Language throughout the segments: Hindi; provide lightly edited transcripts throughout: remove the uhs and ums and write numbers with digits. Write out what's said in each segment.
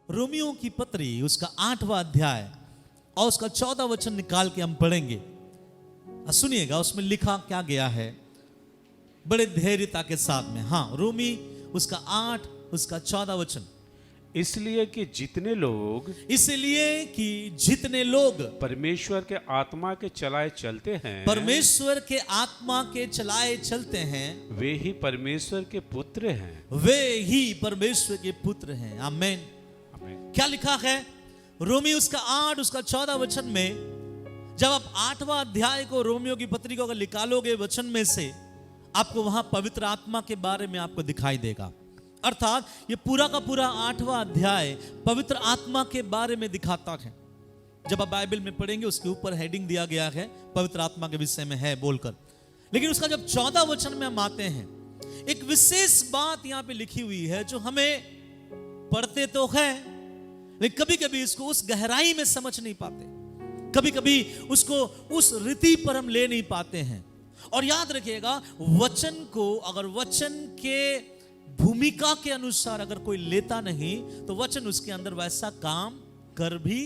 रोमियो की पत्री उसका 8वां अध्याय और उसका 14 वचन निकाल के हम पढ़ेंगे। सुनिएगा उसमें लिखा क्या गया है बड़े धैर्यता के साथ में। हाँ, रोमी उसका 8 उसका 14 वचन। इसलिए कि जितने लोग परमेश्वर के आत्मा के चलाए चलते हैं वे ही परमेश्वर के पुत्र हैं। आमीन। क्या लिखा है रोमी उसका 8 उसका 14 वचन में? जब आप 8वां अध्याय को रोमियो की पत्री को अगर निकालोगे वचन में से, आपको वहां पवित्र आत्मा के बारे में आपको दिखाई देगा। अर्थात ये पूरा का पूरा 8वां अध्याय पवित्र आत्मा के बारे में दिखाता है। जब आप बाइबल में पढ़ेंगे उसके ऊपर हेडिंग दिया गया है पवित्र आत्मा के विषय में है बोलकर। लेकिन उसका जब 14 वचन में हम आते हैं, एक विशेष बात यहां पे लिखी हुई है जो हमें पढ़ते तो है लेकिन कभी कभी इसको उस गहराई में समझ नहीं पाते, कभी कभी उसको उस रीति पर हम ले नहीं पाते हैं। और याद रखिएगा, वचन को अगर वचन के भूमिका के अनुसार अगर कोई लेता नहीं तो वचन उसके अंदर वैसा काम कर भी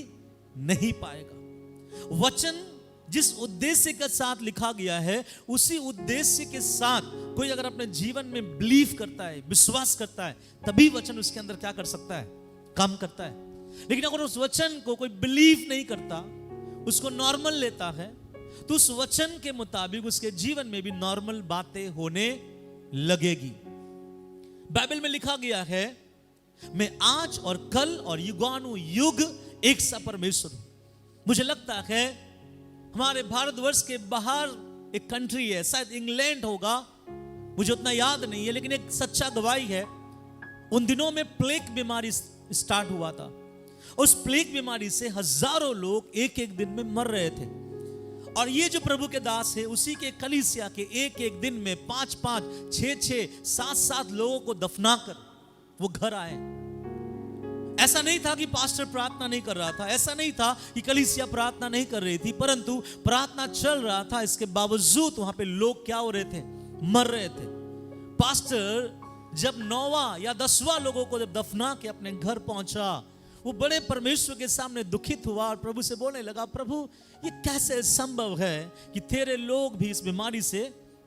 नहीं पाएगा। वचन जिस उद्देश्य के साथ लिखा गया है उसी उद्देश्य के साथ कोई अगर अपने जीवन में बिलीव करता है, विश्वास करता है, तभी वचन उसके अंदर क्या कर सकता है, काम करता है। लेकिन अगर उस वचन को कोई बिलीव नहीं करता, उसको नॉर्मल लेता है, तो उस वचन के मुताबिक उसके जीवन में भी नॉर्मल बातें होने लगेगी। बाइबल में लिखा गया है, मैं आज और कल और युगानुयुग एक सा परमेश्वर हूं। मुझे लगता है हमारे भारतवर्ष के बाहर एक कंट्री है, शायद इंग्लैंड होगा, मुझे उतना याद नहीं है, लेकिन एक सच्चा गवाही है। उन दिनों में प्लेग बीमारी स्टार्ट हुआ था। उस प्लेग बीमारी से हजारों लोग एक एक दिन में मर रहे थे। और ये जो प्रभु के दास है, उसी के कलीसिया के एक एक दिन में 5-5, 6-6, 7-7 लोगों को दफनाकर वो घर आए। ऐसा नहीं था कि पास्टर प्रार्थना नहीं कर रहा था, ऐसा नहीं था कि कलीसिया प्रार्थना नहीं कर रही थी, परंतु प्रार्थना चल रहा था, इसके बावजूद वहां पे लोग क्या हो रहे थे, मर रहे थे। पास्टर जब 9वां या 10वां लोगों को जब दफना के अपने घर पहुंचा, वो बड़े परमेश्वर के सामने दुखित हुआ और प्रभु से बोलने लगा, प्रभु ये कैसे संभव है कि तेरे लोग भी इस बीमारी से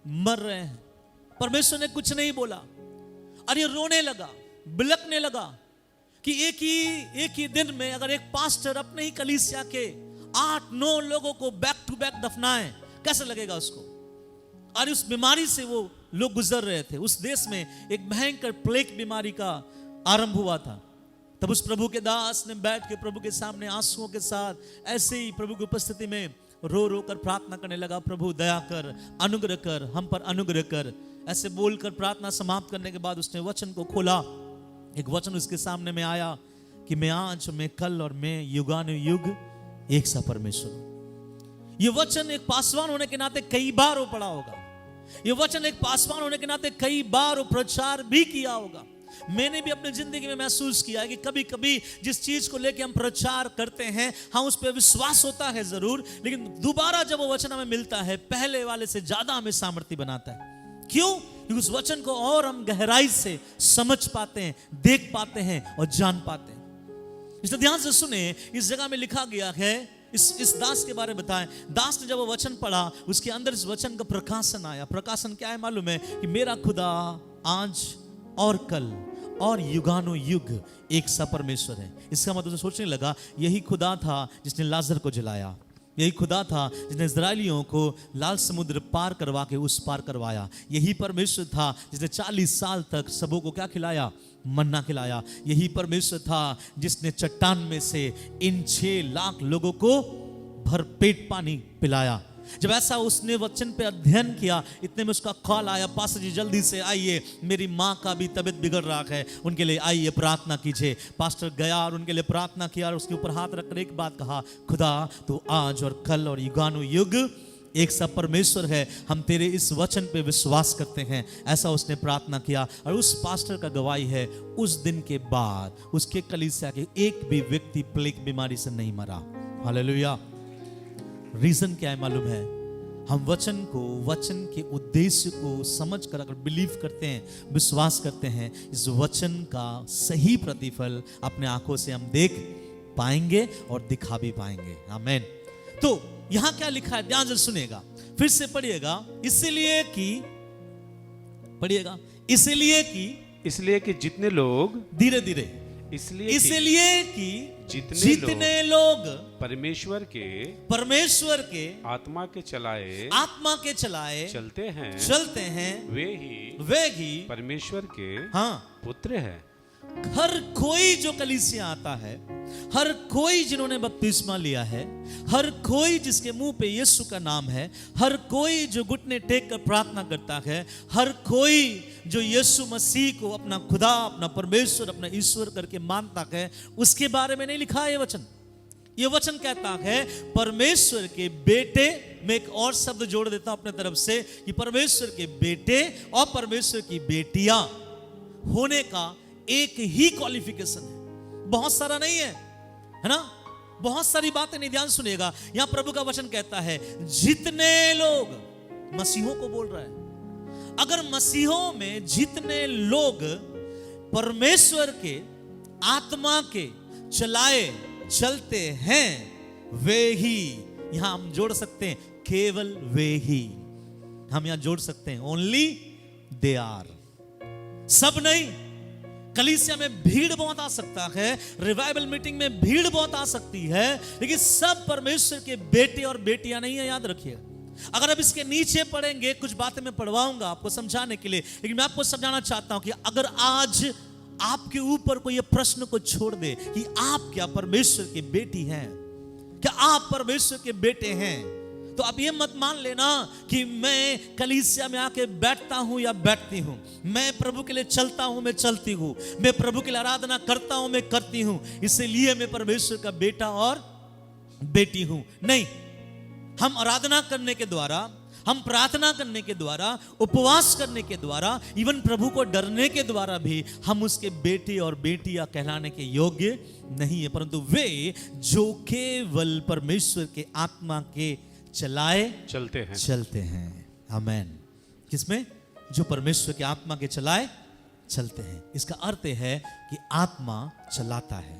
मर रहे हैं। परमेश्वर ने कुछ नहीं बोला और ये रोने लगा, बिलखने लगा कि एक ही दिन में अगर एक पास्टर अपने ही कलीसिया के 8-9 लोगों को बैक टू बैक दफनाए, कैसे लगेगा उसको। और उस बीमारी से वो लोग गुजर रहे थे। उस देश में एक भयंकर प्लेग बीमारी का आरंभ हुआ था। तब उस प्रभु के दास ने बैठ के प्रभु के सामने आंसुओं के साथ ऐसे ही प्रभु की उपस्थिति में रो रो कर प्रार्थना करने लगा, प्रभु दया कर, अनुग्रह कर, हम पर अनुग्रह कर। ऐसे बोलकर प्रार्थना समाप्त करने के बाद उसने वचन को खोला। एक वचन उसके सामने में आया कि मैं आज, मैं कल और मैं युगानुयुग एक सा परमेश्वर। ये वचन एक पासवान होने के नाते कई बार वो पढ़ा होगा। ये वचन एक पासवान होने के नाते कई बार वो प्रचार भी किया होगा। मैंने भी अपनी जिंदगी में महसूस किया है कि कभी कभी जिस चीज को लेकर हम प्रचार करते हैं, हाँ उस पर विश्वास होता है जरूर, लेकिन दोबारा जब वो वचन हमें मिलता है, पहले वाले से ज्यादा हमें सामर्थ्य बनाता है। क्यों? क्योंकि उस वचन को और हम गहराई से समझ पाते हैं, देख पाते हैं और जान पाते हैं। इसलिए ध्यान से सुने, इस जगह में लिखा गया है, इस दास के बारे में बताएं। दास ने जब वो वचन पढ़ा, उसके अंदर इस वचन का प्रकाशन आया। प्रकाशन क्या है मालूम है? कि मेरा खुदा आज और कल और युगानुयुग एक सा परमेश्वर है। इसका मतलब सोचने लगा, यही खुदा था जिसने लाजर को जलाया, यही खुदा था जिसने इस्राएलियों को लाल समुद्र पार करवा के उस पार करवाया, यही परमेश्वर था जिसने 40 साल तक सबों को क्या खिलाया, मन्ना खिलाया, यही परमेश्वर था जिसने चट्टान में से इन 6 लाख लोगों को भरपेट पानी पिलाया। जब ऐसा उसने वचन पे अध्ययन किया, इतने में उसका कॉल आया, पास्टर जी जल्दी से आइए, मेरी माँ का भी तबीयत बिगड़ रहा है, उनके लिए आइए प्रार्थना कीजिए। पास्टर गया और उनके लिए प्रार्थना किया और उसके ऊपर हाथ रखकर एक बात कहा, खुदा तू आज और कल और युगानुयुग एक सा परमेश्वर है, हम तेरे इस वचन पे विश्वास करते हैं। ऐसा उसने प्रार्थना किया और उस पास्टर का गवाही है, उस दिन के बाद उसके कलीसिया के एक भी व्यक्ति प्लेग बीमारी से नहीं मरा। हालेलुया। रीजन क्या है मालूम है? हम वचन को, वचन के उद्देश्य को समझ कर अगर बिलीव करते हैं, विश्वास करते हैं, इस वचन का सही प्रतिफल अपने आंखों से हम देख पाएंगे और दिखा भी पाएंगे। आमेन। तो यहां क्या लिखा है, ध्यान से सुनिएगा, फिर से पढ़िएगा। इसलिए कि जितने लोग, धीरे धीरे, इसलिए कि जितने लोग परमेश्वर के आत्मा के चलाए चलते हैं, वे ही परमेश्वर के हाँ पुत्र हैं। हर कोई जो कलीसिया आता है, हर कोई जिन्होंने बपतिस्मा लिया है, हर कोई जिसके मुंह पे यीशु का नाम है, हर कोई जो घुटने टेक कर प्रार्थना करता है, हर कोई जो यीशु मसीह को अपना खुदा, अपना परमेश्वर, अपना ईश्वर करके मानता है, उसके बारे में नहीं लिखा है ये वचन। ये वचन कहता है परमेश्वर के बेटे, मैं एक और शब्द जोड़ देता हूं अपने तरफ से, कि परमेश्वर के बेटे और परमेश्वर की बेटियां होने का एक ही क्वालिफिकेशन है, बहुत सारा नहीं है ना, बहुत सारी बातें नहीं। ध्यान सुनिएगा, यहां प्रभु का वचन कहता है जितने लोग, मसीहों को बोल रहा है, अगर मसीहों में जितने लोग परमेश्वर के आत्मा के चलाए चलते हैं, वे ही, यहां हम जोड़ सकते हैं केवल वे ही, हम यहां जोड़ सकते हैं ओनली दे आर, सब नहीं। कलीसिया में भीड़ बहुत आ सकता है, रिवाइवल मीटिंग में भीड़ बहुत आ सकती है, लेकिन सब परमेश्वर के बेटे और बेटियां नहीं है, याद रखिए। अगर अब इसके नीचे पढ़ेंगे, कुछ बातें मैं पढ़वाऊंगा आपको समझाने के लिए, लेकिन मैं आपको समझाना चाहता हूं कि अगर आज आपके ऊपर कोई ये प्रश्न को छोड़ दे कि आप क्या परमेश्वर की बेटी हैं, क्या आप परमेश्वर के बेटे हैं, तो आप ये मत मान लेना कि मैं कलीसिया में आके बैठता हूं या बैठती हूं, मैं प्रभु के लिए चलता हूं, मैं चलती हूं, मैं प्रभु के लिए आराधना करता हूं, मैं करती हूं, इसलिए मैं परमेश्वर का बेटा और बेटी हूं। नहीं, हम आराधना करने के द्वारा, हम प्रार्थना करने के द्वारा, उपवास करने के द्वारा, इवन प्रभु को डरने के द्वारा भी हम उसके बेटे और बेटियां कहलाने के योग्य नहीं है, परंतु वे जो केवल परमेश्वर के आत्मा के चलाए चलते हैं। आमेन। किसमें? जो परमेश्वर के आत्मा के चलाए चलते हैं। इसका अर्थ है कि आत्मा चलाता है।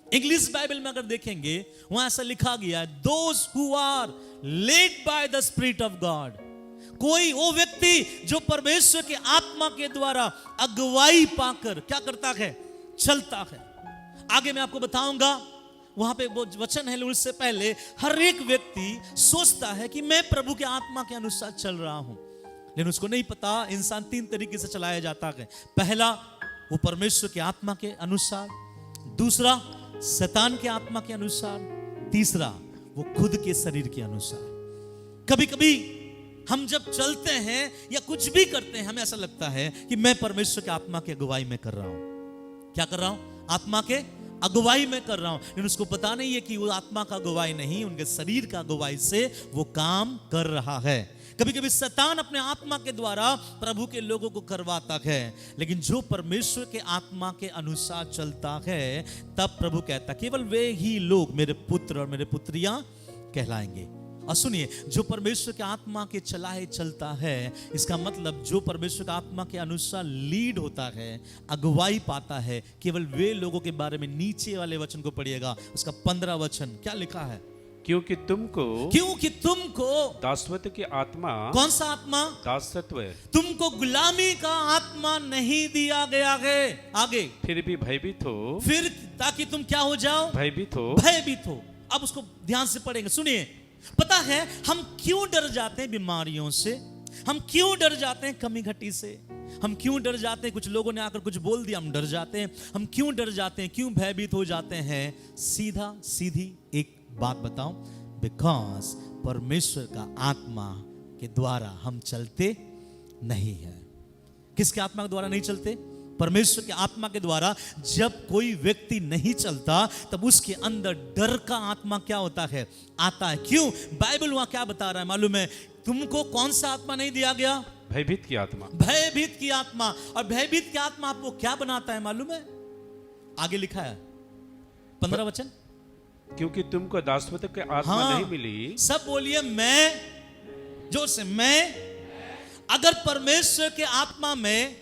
इंग्लिश बाइबल में अगर देखेंगे, वहां ऐसा लिखा गया है, those who are led by the spirit of God. कोई वो व्यक्ति जो परमेश्वर के आत्मा के द्वारा अगुवाई पाकर क्या करता है, चलता है। आगे मैं आपको बताऊंगा, वहां पे वो वचन है, उससे पहले हर एक व्यक्ति सोचता है कि मैं प्रभु के आत्मा के अनुसार चल रहा हूं, लेकिन उसको नहीं पता इंसान तीन तरीके से चलाया जाता है। पहला, वो परमेश्वर के आत्मा के अनुसार, दूसरा शैतान के आत्मा के अनुसार, तीसरा वो खुद के शरीर के अनुसार। कभी कभी हम जब चलते हैं या कुछ भी करते हैं, हमें ऐसा लगता है कि मैं परमेश्वर के आत्मा की अगुवाई में कर रहा हूं। क्या कर रहा हूं? आत्मा के अगुवाई में कर रहा हूं, लेकिन उसको पता नहीं है कि वो आत्मा का अगुवाई नहीं, उनके शरीर का अगुवाई से वो काम कर रहा है। कभी कभी शैतान अपने आत्मा के द्वारा प्रभु के लोगों को करवाता है, लेकिन जो परमेश्वर के आत्मा के अनुसार चलता है, तब प्रभु कहता केवल वे ही लोग मेरे पुत्र और मेरे पुत्रियां कहलाएंगे। और सुनिए, जो परमेश्वर के आत्मा के चलाए चलता है, इसका मतलब जो परमेश्वर के आत्मा के अनुसार लीड होता है, अगुवाई पाता है, केवल वे लोगों के बारे में। नीचे वाले वचन को पढ़िएगा, उसका 15 वचन क्या लिखा है? क्योंकि तुमको दासत्व की आत्मा, कौन सा आत्मा? दासत्व, तुमको गुलामी का आत्मा नहीं दिया गया है। आगे, फिर भी भयभीत हो, फिर ताकि तुम क्या हो जाओ? भयभीत हो। अब उसको ध्यान से पढ़ेंगे, सुनिए। पता है हम क्यों डर जाते हैं बीमारियों से, हम क्यों डर जाते हैं कमी घटी से, हम क्यों डर जाते हैं कुछ लोगों ने आकर कुछ बोल दिया हम डर जाते हैं, हम क्यों डर जाते हैं, क्यों भयभीत हो जाते हैं? सीधा सीधी एक बात बताऊं, बिकॉज परमेश्वर का आत्मा के द्वारा हम चलते नहीं है। किसके आत्मा के द्वारा नहीं चलते? परमेश्वर के आत्मा के द्वारा। जब कोई व्यक्ति नहीं चलता, तब उसके अंदर डर का आत्मा क्या होता है? आता है। क्यों? बाइबल वहां क्या बता रहा है मालूम है? तुमको कौन सा आत्मा नहीं दिया गया? भयभीत की आत्मा। भयभीत की आत्मा। और भयभीत की आत्मा आपको क्या बनाता है मालूम है? आगे लिखा है 15 वचन, क्योंकि तुमको दासत्व की आत्मा नहीं मिली। सब बोलिए, मैं जोर से, मैं अगर परमेश्वर के आत्मा में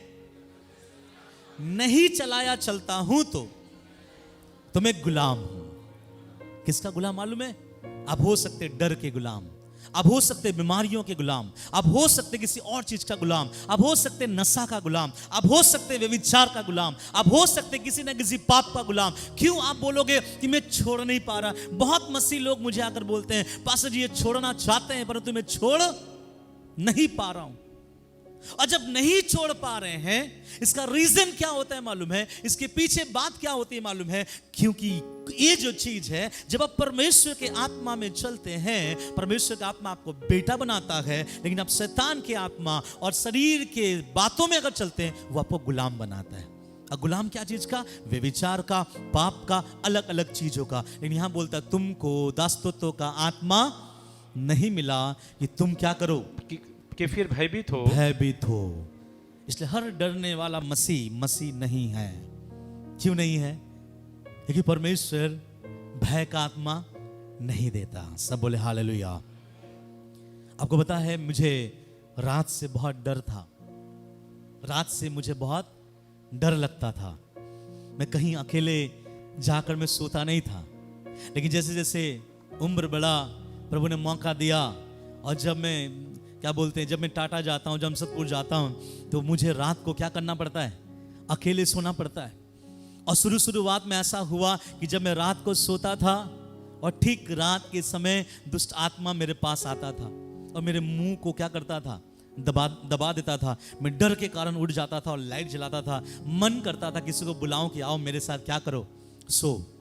नहीं चलाया चलता हूं तो मैं गुलाम हूं। किसका गुलाम मालूम है? आप हो सकते डर के गुलाम, आप हो सकते बीमारियों के गुलाम, आप हो सकते किसी और चीज का गुलाम, आप हो सकते नशा का गुलाम, आप हो सकते व्यभिचार का गुलाम, आप हो सकते किसी न किसी पाप का गुलाम। क्यों आप बोलोगे कि मैं छोड़ नहीं पा रहा? बहुत मसीह लोग मुझे आकर बोलते हैं, पास्टर जी ये छोड़ना चाहते हैं परंतु मैं छोड़ नहीं पा रहा हूं। और जब नहीं छोड़ पा रहे हैं, इसका रीजन क्या होता है मालूम है? इसके पीछे बात क्या होती है मालूम है? क्योंकि ये जो चीज है, जब आप परमेश्वर के आत्मा में चलते हैं, परमेश्वर का आत्मा आपको बेटा बनाता है, लेकिन आप शैतान के आत्मा और शरीर के बातों में अगर चलते हैं, वो आपको गुलाम बनाता है। और गुलाम क्या चीज का? व्यभिचार का, पाप का, अलग अलग चीजों का। लेकिन यहां बोलता है तुमको दासत्व का आत्मा नहीं मिला कि तुम क्या करो, कि फिर भयभीत हो। भयभीत हो। इसलिए हर डरने वाला मसीह नहीं है। क्यों नहीं है? क्योंकि परमेश्वर भय का आत्मा नहीं देता। सब बोले हालेलुया। आपको पता है, मुझे रात से बहुत डर था। रात से मुझे बहुत डर लगता था। मैं कहीं अकेले जाकर मैं सोता नहीं था। लेकिन जैसे जैसे उम्र बढ़ा, प्रभु ने मौका दिया, और जब मैं क्या बोलते हैं, जब मैं टाटा जाता हूँ, जमशेदपुर जाता हूँ, तो मुझे रात को क्या करना पड़ता है? अकेले सोना पड़ता है। और शुरुआत में ऐसा हुआ कि जब मैं रात को सोता था और ठीक रात के समय दुष्ट आत्मा मेरे पास आता था और मेरे मुंह को क्या करता था? दबा देता था। मैं डर के कारण उठ जाता था और लाइट जलाता था। मन करता था किसी को बुलाऊं कि आओ मेरे साथ क्या करो, सो।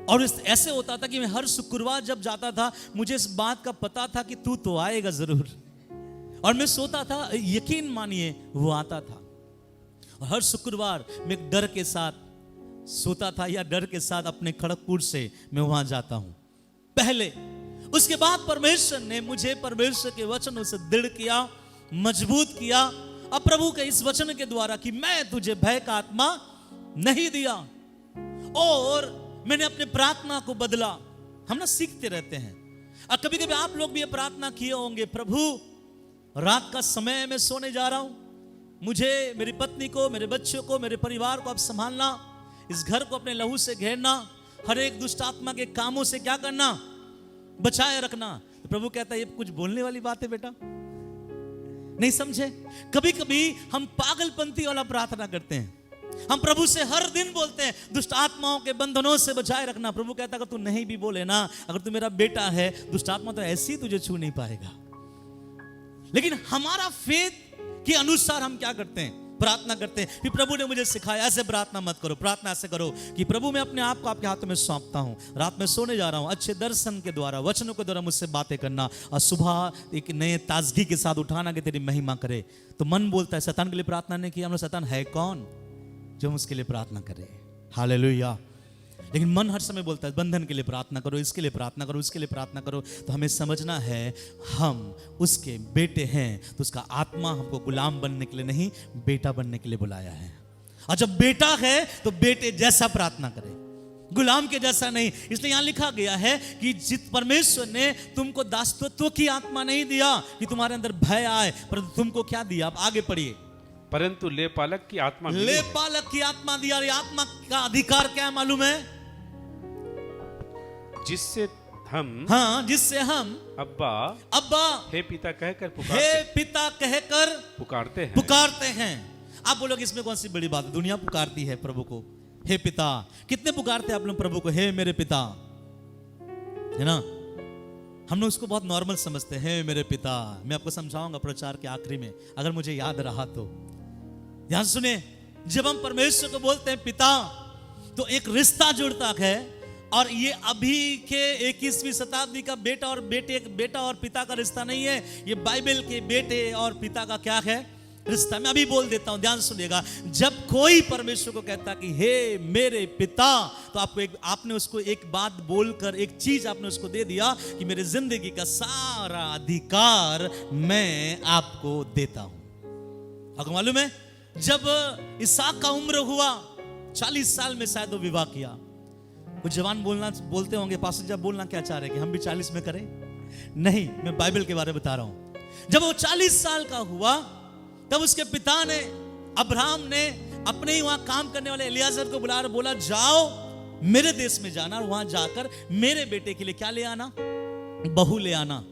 और ऐसे होता था कि मैं हर शुक्रवार जब जाता था, मुझे इस बात का पता था कि तू तो आएगा जरूर, और मैं सोता था, यकीन मानिए वो आता था। और हर शुक्रवार मैं डर के साथ सोता था, या डर के साथ अपने खड़गपुर से मैं वहां जाता हूं पहले। उसके बाद परमेश्वर ने मुझे परमेश्वर के वचनों से दृढ़ किया, मजबूत किया, अब प्रभु के इस वचन के द्वारा कि मैं तुझे भय का आत्मा नहीं दिया। और मैंने अपने प्रार्थना को बदला। हम ना सीखते रहते हैं, और कभी कभी आप लोग भी ये प्रार्थना किए होंगे, प्रभु रात का समय मैं सोने जा रहा हूं, मुझे, मेरी पत्नी को, मेरे बच्चों को, मेरे परिवार को आप संभालना, इस घर को अपने लहू से घेरना, हर एक दुष्ट आत्मा के कामों से क्या करना? बचाए रखना। तो प्रभु कहता है ये कुछ बोलने वाली बात है बेटा, नहीं समझे? कभी कभी हम पागलपंती वाला प्रार्थना करते हैं। हम प्रभु से हर दिन बोलते हैं दुष्ट आत्माओं के बंधनों से बचाए रखना। प्रभु कहता है अगर तू नहीं भी बोले ना, अगर तू मेरा बेटा है, दुष्ट आत्मा तो ऐसी तुझे छू नहीं पाएगा। लेकिन हमारा फेथ के अनुसार हम क्या करते हैं? प्रार्थना करते हैं। फिर प्रभु ने मुझे सिखाया ऐसे प्रार्थना मत करो, प्रार्थना ऐसे करो कि प्रभु मैं अपने आप को आपके हाथों में सौंपता हूं, रात में सोने जा रहा हूं, अच्छे दर्शन के द्वारा, वचनों के द्वारा मुझसे बातें करना, और सुबह एक नए ताजगी के साथ उठाना कि तेरी महिमा करे। तो मन बोलता है शैतान के लिए प्रार्थना नहीं की, हम लोग शैतान है कौन जो हम उसके लिए प्रार्थना करें? हालेलुया। लेकिन मन हर समय बोलता है बंधन के लिए प्रार्थना करो, इसके लिए प्रार्थना करो, इसके लिए प्रार्थना करो। तो हमें समझना है हम उसके बेटे हैं, तो उसका आत्मा हमको गुलाम बनने के लिए नहीं, बेटा बनने के लिए बुलाया है। और जब बेटा है तो बेटे जैसा प्रार्थना करे, गुलाम के जैसा नहीं। इसलिए यहां लिखा गया है कि जित परमेश्वर ने तुमको दासत्व की आत्मा नहीं दिया कि तुम्हारे अंदर भय आए, परंतु तुमको क्या दिया? आप आगे पढ़िए। परंतु लेपालक की आत्मा मिली है। लेपालक की आत्मा दिया। ये आत्मा का अधिकार क्या है मालूम है? जिससे हम, हाँ, जिससे हम अब्बा अब्बा हे पिता कहकर हे पिता कहकर पुकारते हैं। आप बोलोगे इसमें कौन सी बड़ी बात है? दुनिया पुकारती है प्रभु को हे पिता। कितने पुकारते हैं आप लोग प्रभु को हे मेरे पिता, है ना? हम लोग उसको बहुत नॉर्मल समझते हैं, हे मेरे पिता। मैं आपको समझाऊंगा प्रचार के आखिरी में, अगर मुझे याद रहा तो। ध्यान सुने, जब हम परमेश्वर को बोलते हैं पिता, तो एक रिश्ता जुड़ता है। और ये अभी के 21वीं शताब्दी का बेटा और पिता का रिश्ता नहीं है, ये बाइबल के बेटे और पिता का क्या है? रिश्ता। मैं अभी बोल देता हूं, ध्यान सुनिएगा। जब कोई परमेश्वर को कहता कि हे मेरे पिता, तो आपने उसको एक बात बोलकर, एक चीज आपने उसको दे दिया कि मेरे जिंदगी का सारा अधिकार मैं आपको देता हूं। आपको मालूम है जब इसहाक का उम्र हुआ, 40 साल में शायद वो विवाह किया। कुछ जवान बोलते होंगे पास्टर जब बोलना क्या चाह रहे कि हम भी 40 में करें? नहीं, मैं बाइबल के बारे में बता रहा हूं। जब वो 40 साल का हुआ तब उसके पिता ने, अब्राहम ने अपने ही वहां काम करने वाले एलियाजर को बुला बोला, जाओ मेरे देश में जाना और वहां जाकर मेरे बेटे के लिए क्या ले आना, बहू ले आना।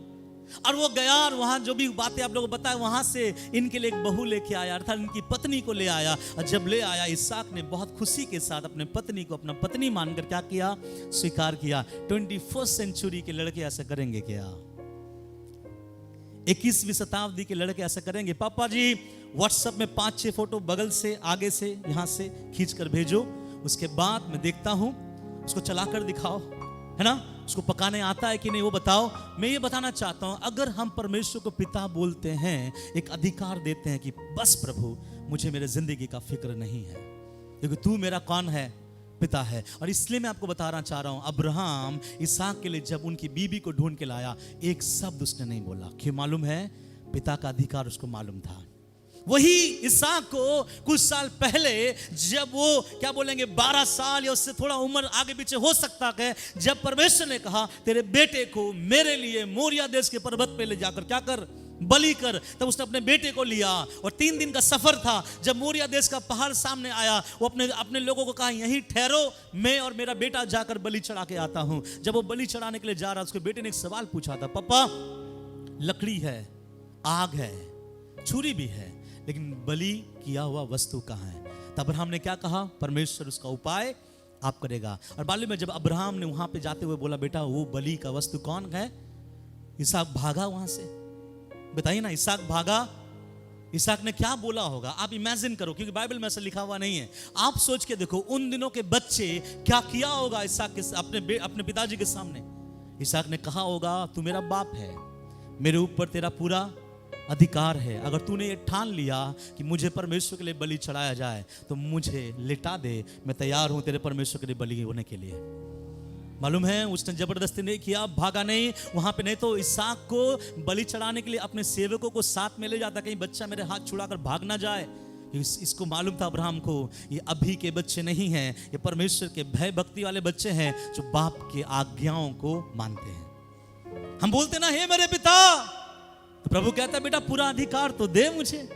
और वो गया और वहां जो भी बातें आप लोगों को बताया, वहां से इनके लिए एक बहू लेके आया, अर्थात इनकी पत्नी को ले आया। और जब ले आया, इसहाक ने बहुत खुशी के साथ अपने पत्नी को अपना पत्नी मानकर क्या किया, स्वीकार किया। 21st सेंचुरी के लड़के ऐसा करेंगे क्या? 21वीं शताब्दी के लड़के ऐसा करेंगे? पापा जी व्हाट्सएप में 5-6 फोटो बगल से, आगे से, यहां से खींच कर भेजो, उसके बाद मैं देखता हूं, उसको चलाकर दिखाओ, है ना, उसको पकाने आता है कि नहीं वो बताओ। मैं ये बताना चाहता हूं, अगर हम परमेश्वर को पिता बोलते हैं, एक अधिकार देते हैं कि बस प्रभु मुझे मेरे जिंदगी का फिक्र नहीं है, क्योंकि तू मेरा कौन है, पिता है। और इसलिए मैं आपको बताना चाह रहा हूं, अब्राहम इसहाक के लिए जब उनकी बीबी को ढूंढ के लाया, एक शब्द उसने नहीं बोला। क्यों? मालूम है, पिता का अधिकार उसको मालूम था। वही इसहाक को कुछ साल पहले, जब वो क्या बोलेंगे 12 साल या उससे थोड़ा उम्र आगे पीछे हो सकता है, जब परमेश्वर ने कहा तेरे बेटे को मेरे लिए मोरिया देश के पर्वत पे ले जाकर क्या कर, बलि कर, तब उसने अपने बेटे को लिया। और 3 दिन का सफर था। जब मोरिया देश का पहाड़ सामने आया, वो अपने लोगों को कहा यहीं ठहरो, मैं और मेरा बेटा जाकर बलि चढ़ा के आता हूं। जब वो बलि चढ़ाने के लिए जा रहा, उसके बेटे ने एक सवाल पूछा था, पापा लकड़ी है, आग है, छुरी भी है, लेकिन बलि किया हुआ वस्तु कहां है? तब अब्राहम ने क्या कहा, परमेश्वर उसका उपाय आप करेगा। और मालूम में जब अब्राहम ने वहां पे जाते हुए बोला, बेटा वो बलि का वस्तु कौन है, इसहाक भागा वहां से। बताइए ना, इसहाक भागा। इसहाक ने क्या बोला होगा, आप इमेजिन करो, क्योंकि बाइबल में ऐसा लिखा हुआ नहीं है। आप सोच के देखो उन दिनों के बच्चे क्या किया होगा इसहाक के अपने पिताजी के सामने। इसहाक ने कहा होगा, तू मेरा बाप है, मेरे ऊपर तेरा पूरा अधिकार है, अगर तूने ये ठान लिया कि मुझे परमेश्वर के लिए बलि चढ़ाया जाए तो मुझे लिटा दे, मैं तैयार हूं तेरे परमेश्वर के लिए बलि होने के लिए। मालूम है उसने जबरदस्ती नहीं किया, भागा नहीं वहां पे। नहीं तो इसहाक को बलि चढ़ाने के लिए अपने सेवकों को साथ में ले जाता, कहीं बच्चा मेरे हाथ छुड़ाकर भाग ना जाए। इसको मालूम था अब्राहम को, ये अभी के बच्चे नहीं हैं, ये परमेश्वर के भय भक्ति वाले बच्चे हैं जो बाप के आज्ञाओं को मानते हैं। हम बोलते ना, हे मेरे पिता, तो प्रभु कहता है बेटा पूरा अधिकार तो दे मुझे,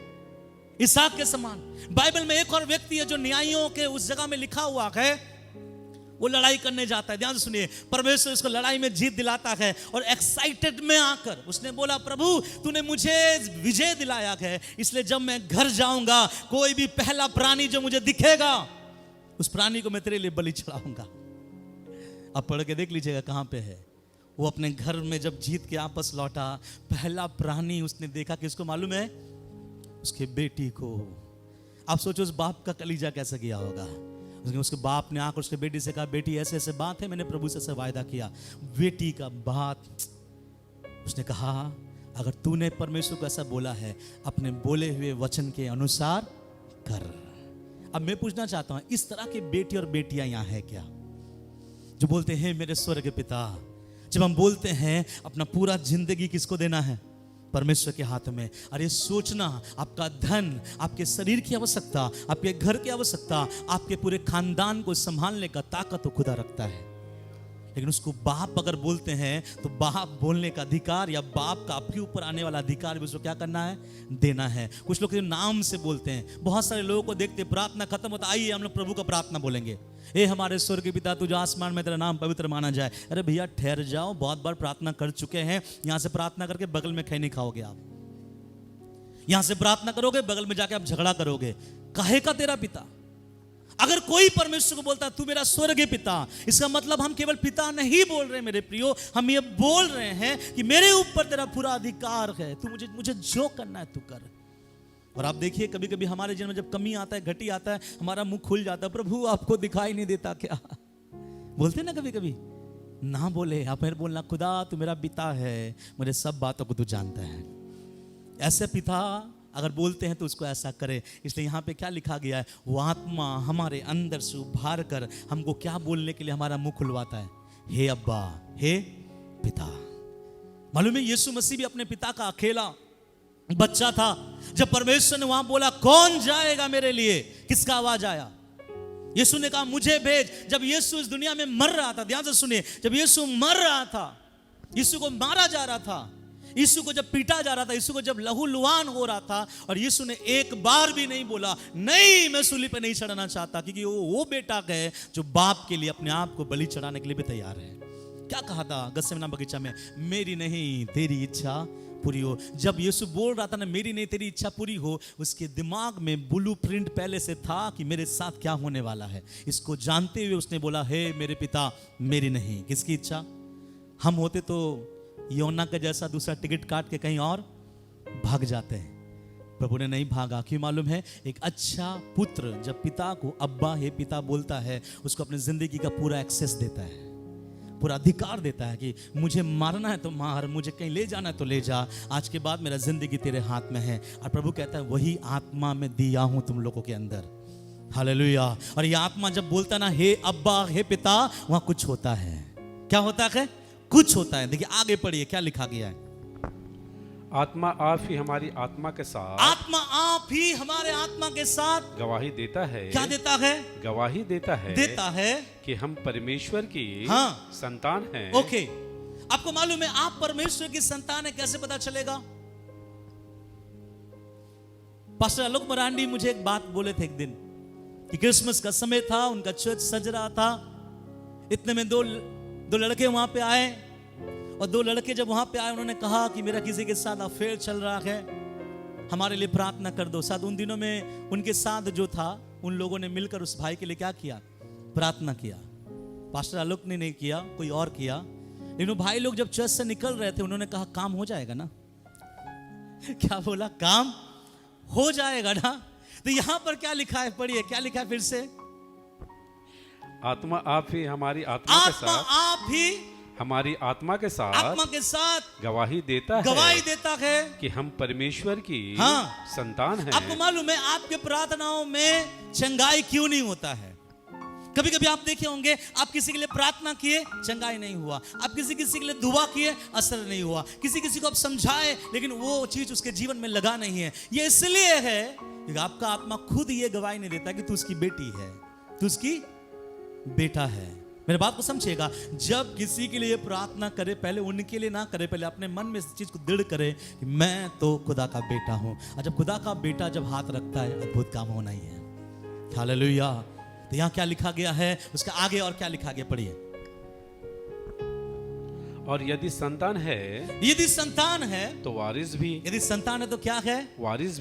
इसहाक के समान। बाइबल में एक और व्यक्ति है जो न्यायियों के उस जगह में लिखा हुआ है, वो लड़ाई करने जाता है। ध्यान से सुनिए, परमेश्वर उसको लड़ाई में जीत दिलाता है और एक्साइटेड में आकर उसने बोला, प्रभु तूने मुझे विजय दिलाया है, इसलिए जब मैं घर जाऊंगा कोई भी पहला प्राणी जो मुझे दिखेगा उस प्राणी को मैं तेरे लिए बलि चढ़ाऊंगा। आप पढ़ के देख लीजिएगा कहां पे है। वो अपने घर में जब जीत के वापस लौटा, पहला प्राणी उसने देखा, किसको मालूम है, उसके बेटी को। आप सोचो उस बाप का कलीजा कैसा गया होगा। उसके बाप ने आकर उसके बेटी से कहा, बेटी ऐसे ऐसे बात है, मैंने प्रभु से वायदा किया। बेटी का बात, उसने कहा अगर तूने परमेश्वर को ऐसा बोला है, अपने बोले हुए वचन के अनुसार कर। अब मैं पूछना चाहता हूं, इस तरह के बेटी और बेटियां यहां है क्या, जो बोलते हैं मेरे स्वर्ग पिता? जब हम बोलते हैं अपना पूरा जिंदगी किसको देना है, परमेश्वर के हाथ में। अरे सोचना, आपका धन, आपके शरीर की आवश्यकता, आपके घर की आवश्यकता, आपके पूरे खानदान को संभालने का ताकत तो खुदा रखता है। लेकिन उसको बाप अगर बोलते हैं तो बाप बोलने का अधिकार या बाप का आपके ऊपर आने वाला अधिकार भी उसको क्या करना है, देना है। कुछ लोग नाम से बोलते हैं, बहुत सारे लोगों को देखते प्रार्थना खत्म होता, आइए हम लोग प्रभु का प्रार्थना बोलेंगे, ए हमारे स्वर्गीय पिता तुझे आसमान में तेरा नाम पवित्र माना जाए। अरे भैया ठहर जाओ, बहुत बार प्रार्थना कर चुके हैं। यहां से प्रार्थना करके बगल में खैनी खाओगे आप, यहां से प्रार्थना करोगे बगल में जाके आप झगड़ा करोगे। काहे का तेरा पिता? अगर कोई परमेश्वर को बोलता है तू मेरा स्वर्गीय पिता, इसका मतलब हम केवल पिता नहीं बोल रहे मेरे प्रियो, हम ये बोल रहे हैं कि मेरे ऊपर तेरा पूरा अधिकार है, तू मुझे जो करना है तू कर। और आप देखिए कभी कभी हमारे जीवन में जब कमी आता है, घटी आता है, हमारा मुंह खुल जाता है, प्रभु आपको दिखाई नहीं देता क्या? बोलते ना कभी कभी, ना बोले आप फिर बोलना, खुदा तू मेरा पिता है, मुझे सब बातों को तू जानता है। ऐसे पिता अगर बोलते हैं तो उसको ऐसा करे। इसलिए यहाँ पे क्या लिखा गया है, वो आत्मा हमारे अंदर से उभार कर हमको क्या बोलने के लिए हमारा मुंह खुलवाता है, हे अब्बा, हे पिता। मालूम है यीशु मसीह भी अपने पिता का अकेला बच्चा था। जब परमेश्वर ने वहां बोला कौन जाएगा मेरे लिए, किसका आवाज आया? यीशु ने कहा मुझे भेज। जब यीशु इस दुनिया में मर रहा था, ध्यान से सुनिए, जब यीशु मर रहा था यीशु को मारा जा रहा था, यीशु को जब पीटा जा रहा था, यीशु को जब लहूलुहान हो रहा था, और यीशु ने एक बार भी नहीं बोला नहीं मैं सूली पे नहीं चढ़ना चाहता, क्योंकि वो बेटा है जो बाप के लिए अपने आप को बलि चढ़ाने के लिए भी तैयार है। क्या कहा था गत्सेमने बगीचा में? मेरी नहीं तेरी इच्छा पूरी हो। जब यीशु बोल रहा था ना मेरी नहीं तेरी इच्छा पूरी हो, उसके दिमाग में ब्लूप्रिंट पहले से था कि मेरे साथ क्या होने वाला है। इसको जानते हुए उसने बोला हे मेरे पिता मेरी नहीं, किसकी इच्छा? हम होते तो योना का जैसा दूसरा टिकट काट के कहीं और भाग जाते हैं। प्रभु ने नहीं भागा। क्यों मालूम है? एक अच्छा पुत्र जब पिता को अब्बा हे पिता बोलता है, उसको अपनी जिंदगी का पूरा एक्सेस देता है, पूरा अधिकार देता है कि मुझे मारना है तो मार, मुझे कहीं ले जाना है तो ले जा, आज के बाद मेरा जिंदगी तेरे हाथ में है। और प्रभु कहता है वही आत्मा मैं दिया हूं तुम लोगों के अंदर। हालेलुया। और ये आत्मा जब बोलता ना हे अब्बा हे पिता, वहां कुछ होता है। क्या होता है? कुछ होता है। देखिए आगे पढ़िए क्या लिखा गया है। आत्मा आप ही हमारी आत्मा के साथ, आत्मा आप ही हमारे आत्मा के साथ गवाही देता है। क्या देता है? गवाही देता है, देता है कि हम परमेश्वर की संतान हैं। ओके, आपको मालूम है आप परमेश्वर की संतान है, कैसे पता चलेगा? पास्टर आलोक मरांडी मुझे एक बात बोले थे एक दिन कि क्रिसमस का समय था, उनका चर्च सज रहा था, इतने में दो लड़के वहां पे आए, और दो लड़के जब वहां पे आए उन्होंने कहा कि मेरा किसी के साथ अफेयर चल रहा है, हमारे लिए प्रार्थना कर दो। शायद उन दिनों में उनके साथ जो था उन लोगों ने मिलकर उस भाई के लिए क्या किया? प्रार्थना किया। पास्टर आलोक ने नहीं किया, कोई और किया। लेकिन भाई लोग जब चर्च से निकल रहे थे उन्होंने कहा काम हो जाएगा ना। क्या बोला? काम हो जाएगा ना। तो यहां पर क्या लिखा है? पढ़िए क्या लिखा है फिर से। आत्मा आप ही हमारी आत्मा के साथ, आप ही हमारी आत्मा के साथ गवाही देता है कि हम परमेश्वर की संतान हैं। आपको मालूम है आपके प्रार्थनाओं में चंगाई क्यों नहीं होता है? कभी कभी आप देखे होंगे आप किसी के लिए प्रार्थना किए, चंगाई नहीं हुआ। आप किसी के लिए दुआ किए, असर नहीं हुआ। किसी को आप समझाए लेकिन वो चीज उसके जीवन में लगा नहीं है। ये इसलिए है कि आपका आत्मा खुद ये गवाही नहीं देता कि तू उसकी बेटी है, तू उसकी बेटा है। मेरे बात को समझिएगा, जब किसी के लिए प्रार्थना करे पहले उनके लिए ना करे, पहले अपने मन में इस चीज को दृढ़ करे कि मैं तो खुदा का बेटा हूं। और जब खुदा का बेटा जब हाथ रखता है अद्भुत काम होना ही है। हालेलुया। तो यहां क्या लिखा गया है, उसका आगे और क्या लिखा गया पढ़िए। और यदि संतान है तो वारिस भी। यदि संतान है तो क्या है? वारिस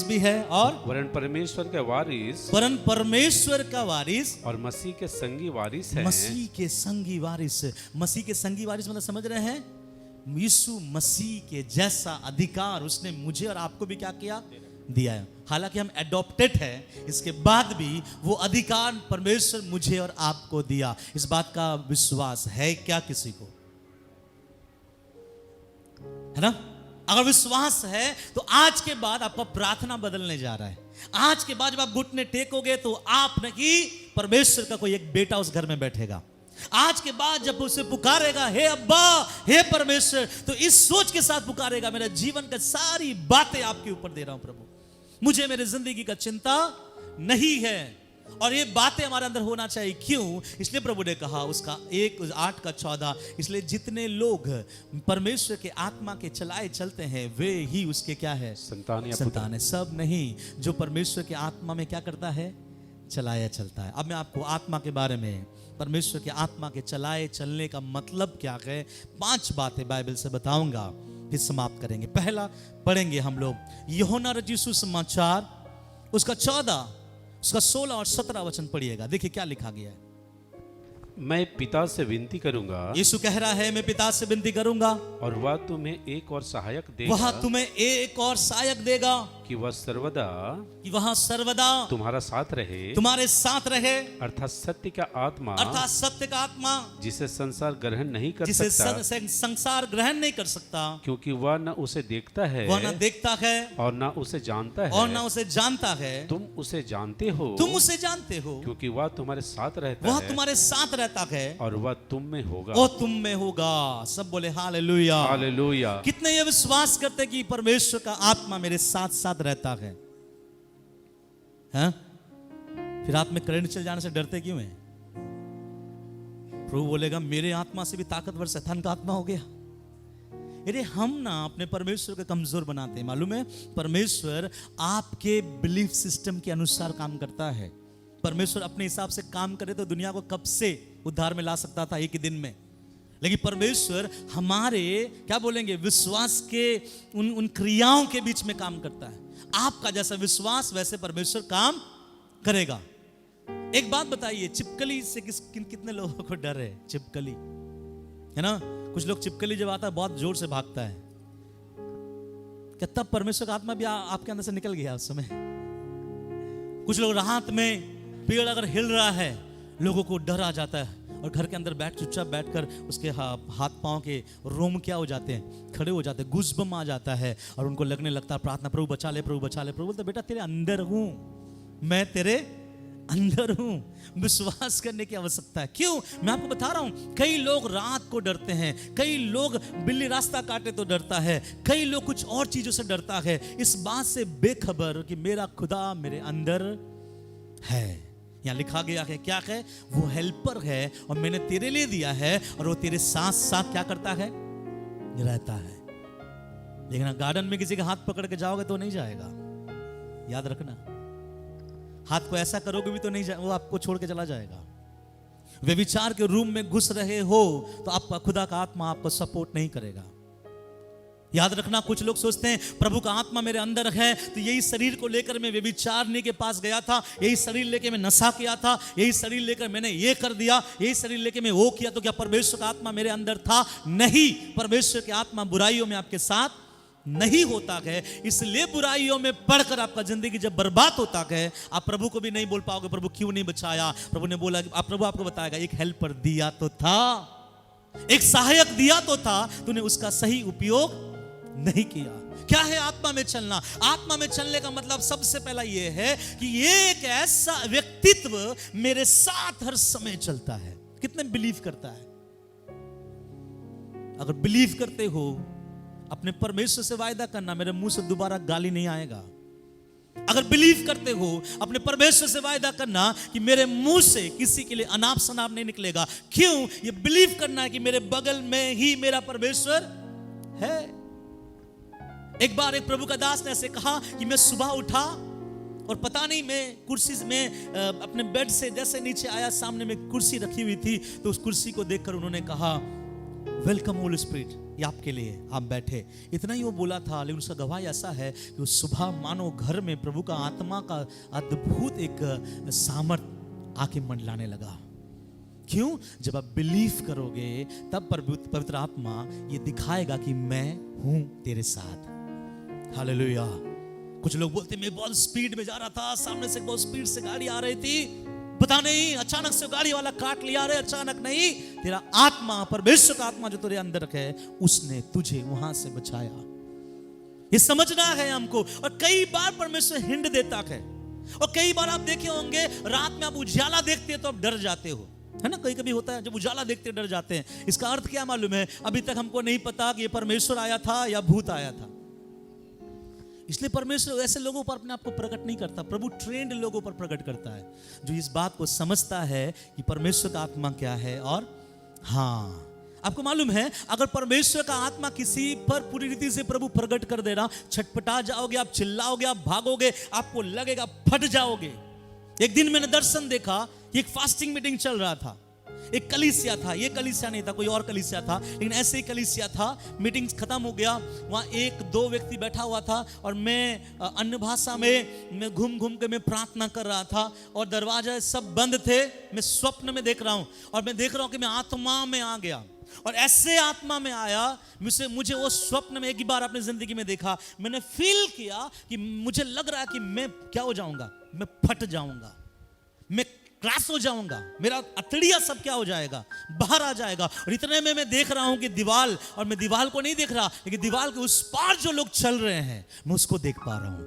भी है। और वरन परमेश्वर का वारिस और मसीह के संगी वारिस है। मसीह के संगी वारिस मतलब समझ रहे हैं? यीशु मसीह के जैसा अधिकार उसने मुझे और आपको भी क्या किया? दिया है। हालांकि हम एडॉप्टेड है, इसके बाद भी वो अधिकार परमेश्वर मुझे और आपको दिया। इस बात का विश्वास है क्या किसी को? है ना? अगर विश्वास है तो आज के बाद आपका प्रार्थना बदलने जा रहा है। आज के बाद जब आप घुटने टेकोगे तो आप नहीं परमेश्वर का कोई एक बेटा उस घर में बैठेगा। आज के बाद जब उसे पुकारेगा हे अब्बा हे परमेश्वर, तो इस सोच के साथ पुकारेगा मेरा जीवन का सारी बातें आपके ऊपर दे रहा हूं प्रभु, मुझे मेरे जिंदगी का चिंता नहीं है। और ये बातें हमारे अंदर होना चाहिए। क्यों? इसलिए प्रभु ने कहा उसका 1:8-14, इसलिए जितने लोग परमेश्वर के आत्मा के चलाए चलते हैं वे ही उसके क्या है? संतान है। सब नहीं, जो परमेश्वर के आत्मा में क्या करता है? चलाया चलता है। अब मैं आपको आत्मा के बारे में, परमेश्वर के आत्मा के चलाए चलने का मतलब क्या है, 5 बातें बाइबल से बताऊंगा, फिर समाप्त करेंगे। पहला पढ़ेंगे हम लोग यूहन्ना रचित सुसमाचार, उसका 14, उसका 16 और 17 वचन पढ़िएगा। देखिए क्या लिखा गया है। मैं पिता से विनती करूंगा, यीशु कह रहा है मैं पिता से विनती करूंगा और वह तुम्हें एक और सहायक देगा, कि वह सर्वदा तुम्हारा साथ रहे, अर्थात सत्य का आत्मा, जिसे संसार ग्रहण नहीं कर सकता, क्योंकि वह न उसे देखता है और न उसे जानता है, तुम उसे जानते हो क्योंकि वह तुम्हारे साथ रहता है और वह तुम में होगा। सब बोले हालेलुया। हालेलुया। कितने ये विश्वास करते कि परमेश्वर का आत्मा मेरे साथ साथ रहता है? फिर आप में करंट चल जाने से डरते क्यों हैं? प्रभु बोलेगा मेरे आत्मा से भी ताकतवर शैतान का आत्मा हो गया। अरे हम ना अपने परमेश्वर को कमजोर बनाते हैं। मालूम है, परमेश्वर आपके बिलीफ सिस्टम के अनुसार काम करता है। परमेश्वर अपने हिसाब से काम करे तो दुनिया को कब से उद्धार में ला सकता था, एक ही दिन में। लेकिन परमेश्वर हमारे क्या बोलेंगे, विश्वास के उन क्रियाओं के बीच में काम करता है। आपका जैसा विश्वास वैसे परमेश्वर काम करेगा। एक बात बताइए, छिपकली से कितने लोगों को डर है? छिपकली है ना, कुछ लोग छिपकली जब आता है बहुत जोर से भागता है। क्या तब परमेश्वर का आत्मा भी आपके अंदर से निकल गया उस समय? कुछ लोग रात में पेड़ अगर हिल रहा है, लोगों को डर आ जाता है और घर के अंदर चुपचाप बैठकर उसके हाथ पांव के रोम क्या हो जाते हैं, खड़े हो जाते हैं, गुज़बम आ जाता है और उनको लगने लगता है प्रार्थना, प्रभु बचा ले, प्रभु बचा ले। प्रभु बोलता बेटा तेरे अंदर हूं, मैं तेरे अंदर हूं। विश्वास करने की आवश्यकता है। क्यों? मैं आपको बता रहा हूं, कई लोग रात को डरते हैं, कई लोग बिल्ली रास्ता काटे तो डरता है, कई लोग कुछ और चीजों से डरता है, इस बात से बेखबर कि मेरा खुदा मेरे अंदर है। यहाँ लिखा गया है क्या है, वो हेल्पर है और मैंने तेरे लिए दिया है और वो तेरे साथ साथ क्या करता है, रहता है। लेकिन गार्डन में किसी का हाथ पकड़ के जाओगे तो नहीं जाएगा, याद रखना। हाथ को ऐसा करोगे भी तो नहीं वो आपको छोड़ के चला जाएगा। व्यभिचार के रूम में घुस रहे हो तो आपका खुदा का आत्मा आपको सपोर्ट नहीं करेगा। याद रखना, कुछ लोग सोचते हैं प्रभु का आत्मा मेरे अंदर है तो यही शरीर को लेकर मैं व्यभिचारनी के पास गया था, यही शरीर लेकर मैं नशा किया था, यही शरीर लेकर मैंने ये कर दिया, यही शरीर लेकर मैं वो किया, तो क्या परमेश्वर का आत्मा मेरे अंदर था? नहीं, परमेश्वर के आत्मा बुराइयों में आपके साथ नहीं होता है। इसलिए बुराइयों में पढ़कर आपका जिंदगी जब बर्बाद होता है, आप प्रभु को भी नहीं बोल पाओगे प्रभु क्यों नहीं बचाया। प्रभु ने बोला, प्रभु आपको बताएगा एक हेल्पर दिया तो था, एक सहायक दिया तो था, तूने उसका सही उपयोग नहीं किया। क्या है आत्मा में चलना? आत्मा में चलने का मतलब सबसे पहला यह है कि एक ऐसा व्यक्तित्व मेरे साथ हर समय चलता है। कितने बिलीव करता है? अगर बिलीव करते हो, अपने परमेश्वर से वायदा करना मेरे मुंह से दोबारा गाली नहीं आएगा। अगर बिलीव करते हो, अपने परमेश्वर से वायदा करना कि मेरे मुंह से किसी के लिए अनाप शनाप नहीं निकलेगा। क्यों? ये बिलीव करना है कि मेरे बगल में ही मेरा परमेश्वर है। एक बार एक प्रभु का दास ने ऐसे कहा कि मैं सुबह उठा और पता नहीं मैं कुर्सी में अपने बेड से जैसे नीचे आया, सामने में कुर्सी रखी हुई थी, तो उस कुर्सी को देखकर उन्होंने कहा वेलकम होली स्पिरिट, ये आपके लिए, आप बैठे। इतना ही वो बोला था, लेकिन उसका गवाही ऐसा है कि उस सुबह मानो घर में प्रभु का आत्मा का अद्भुत एक सामर्थ आके मंडलाने लगा। क्यों? जब आप बिलीव करोगे तब पवित्र आत्मा ये दिखाएगा कि मैं हूं तेरे साथ। हालेलुया। कुछ लोग बोलते मैं बहुत स्पीड में जा रहा था, सामने से बहुत स्पीड से गाड़ी आ रही थी, पता नहीं अचानक से गाड़ी वाला काट लिया। रे अचानक नहीं, तेरा आत्मा, परमेश्वर का आत्मा जो तेरे अंदर है, उसने तुझे वहां से बचाया। ये समझना है हमको। और कई बार परमेश्वर हिंट देता है, और कई बार आप देखे होंगे रात में आप उजाला देखते हो तो आप डर जाते हो, है ना? कभी कभी होता है जब उजाला देखते डर जाते हैं। इसका अर्थ क्या मालूम है? अभी तक हमको नहीं पता कि ये परमेश्वर आया था या भूत आया था। इसलिए परमेश्वर ऐसे लोगों पर अपने आप को प्रकट नहीं करता, प्रभु ट्रेंड लोगों पर प्रकट करता है जो इस बात को समझता है कि परमेश्वर का आत्मा क्या है। और हाँ, आपको मालूम है अगर परमेश्वर का आत्मा किसी पर पूरी रीति से प्रभु प्रकट कर दे रहा, छटपटा जाओगे, आप चिल्लाओगे, आप भागोगे, आपको लगेगा फट जाओगे। एक दिन मैंने दर्शन देखा कि एक फास्टिंग मीटिंग चल रहा था, एक कलीसिया था, ये कलीसिया नहीं था, कोई और कलीसिया था, लेकिन ऐसे ही कलीसिया था। मीटिंग खत्म हो गया, वहाँ एक दो व्यक्ति बैठा हुआ था और मैं अन्य भाषा में मैं घूम घूम के मैं प्रार्थना कर रहा था और दरवाजे सब बंद थे। मैं स्वप्न में देख रहा हूँ और मैं देख रहा हूँ कि मैं आत्मा में आ गया, और ऐसे आत्मा में आया मुझे वो स्वप्न में एक ही बार अपनी जिंदगी में देखा। मैंने फील किया कि मुझे लग रहा है कि मैं क्या हो जाऊंगा, मैं फट जाऊंगा, मैं क्रैश हो जाऊंगा, मेरा अतड़िया सब क्या हो जाएगा, बाहर आ जाएगा। और इतने में मैं देख रहा हूं कि दीवार, और मैं दीवार को नहीं देख रहा, लेकिन दीवार के उस पार जो लोग चल रहे हैं मैं उसको देख पा रहा हूं।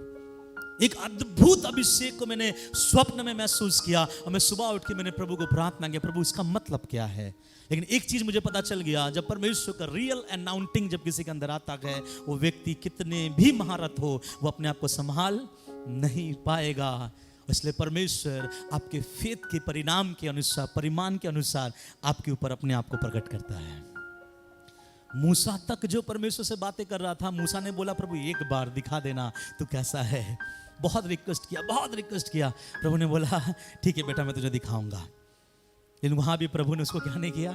एक अद्भुत अभिषेक को मैंने स्वप्न में महसूस किया और मैं सुबह उठ के मैंने प्रभु को प्रार्थना किया, प्रभु इसका मतलब क्या है। लेकिन एक चीज मुझे पता चल गया, जब परमेश्वर का रियल अनाउंटिंग जब किसी के अंदर आता है, वो व्यक्ति कितने भी महारत हो वो अपने आप को संभाल नहीं पाएगा। इसलिए परमेश्वर आपके फेथ के परिणाम के अनुसार, परिमाण के अनुसार आपके ऊपर अपने आप को प्रकट करता है। मूसा तक जो परमेश्वर से बातें कर रहा था, मूसा ने बोला प्रभु एक बार दिखा देना तू कैसा है। बहुत रिक्वेस्ट किया, बहुत रिक्वेस्ट किया। प्रभु ने बोला ठीक है बेटा मैं तुझे दिखाऊंगा। लेकिन वहां भी प्रभु ने उसको क्या नहीं किया।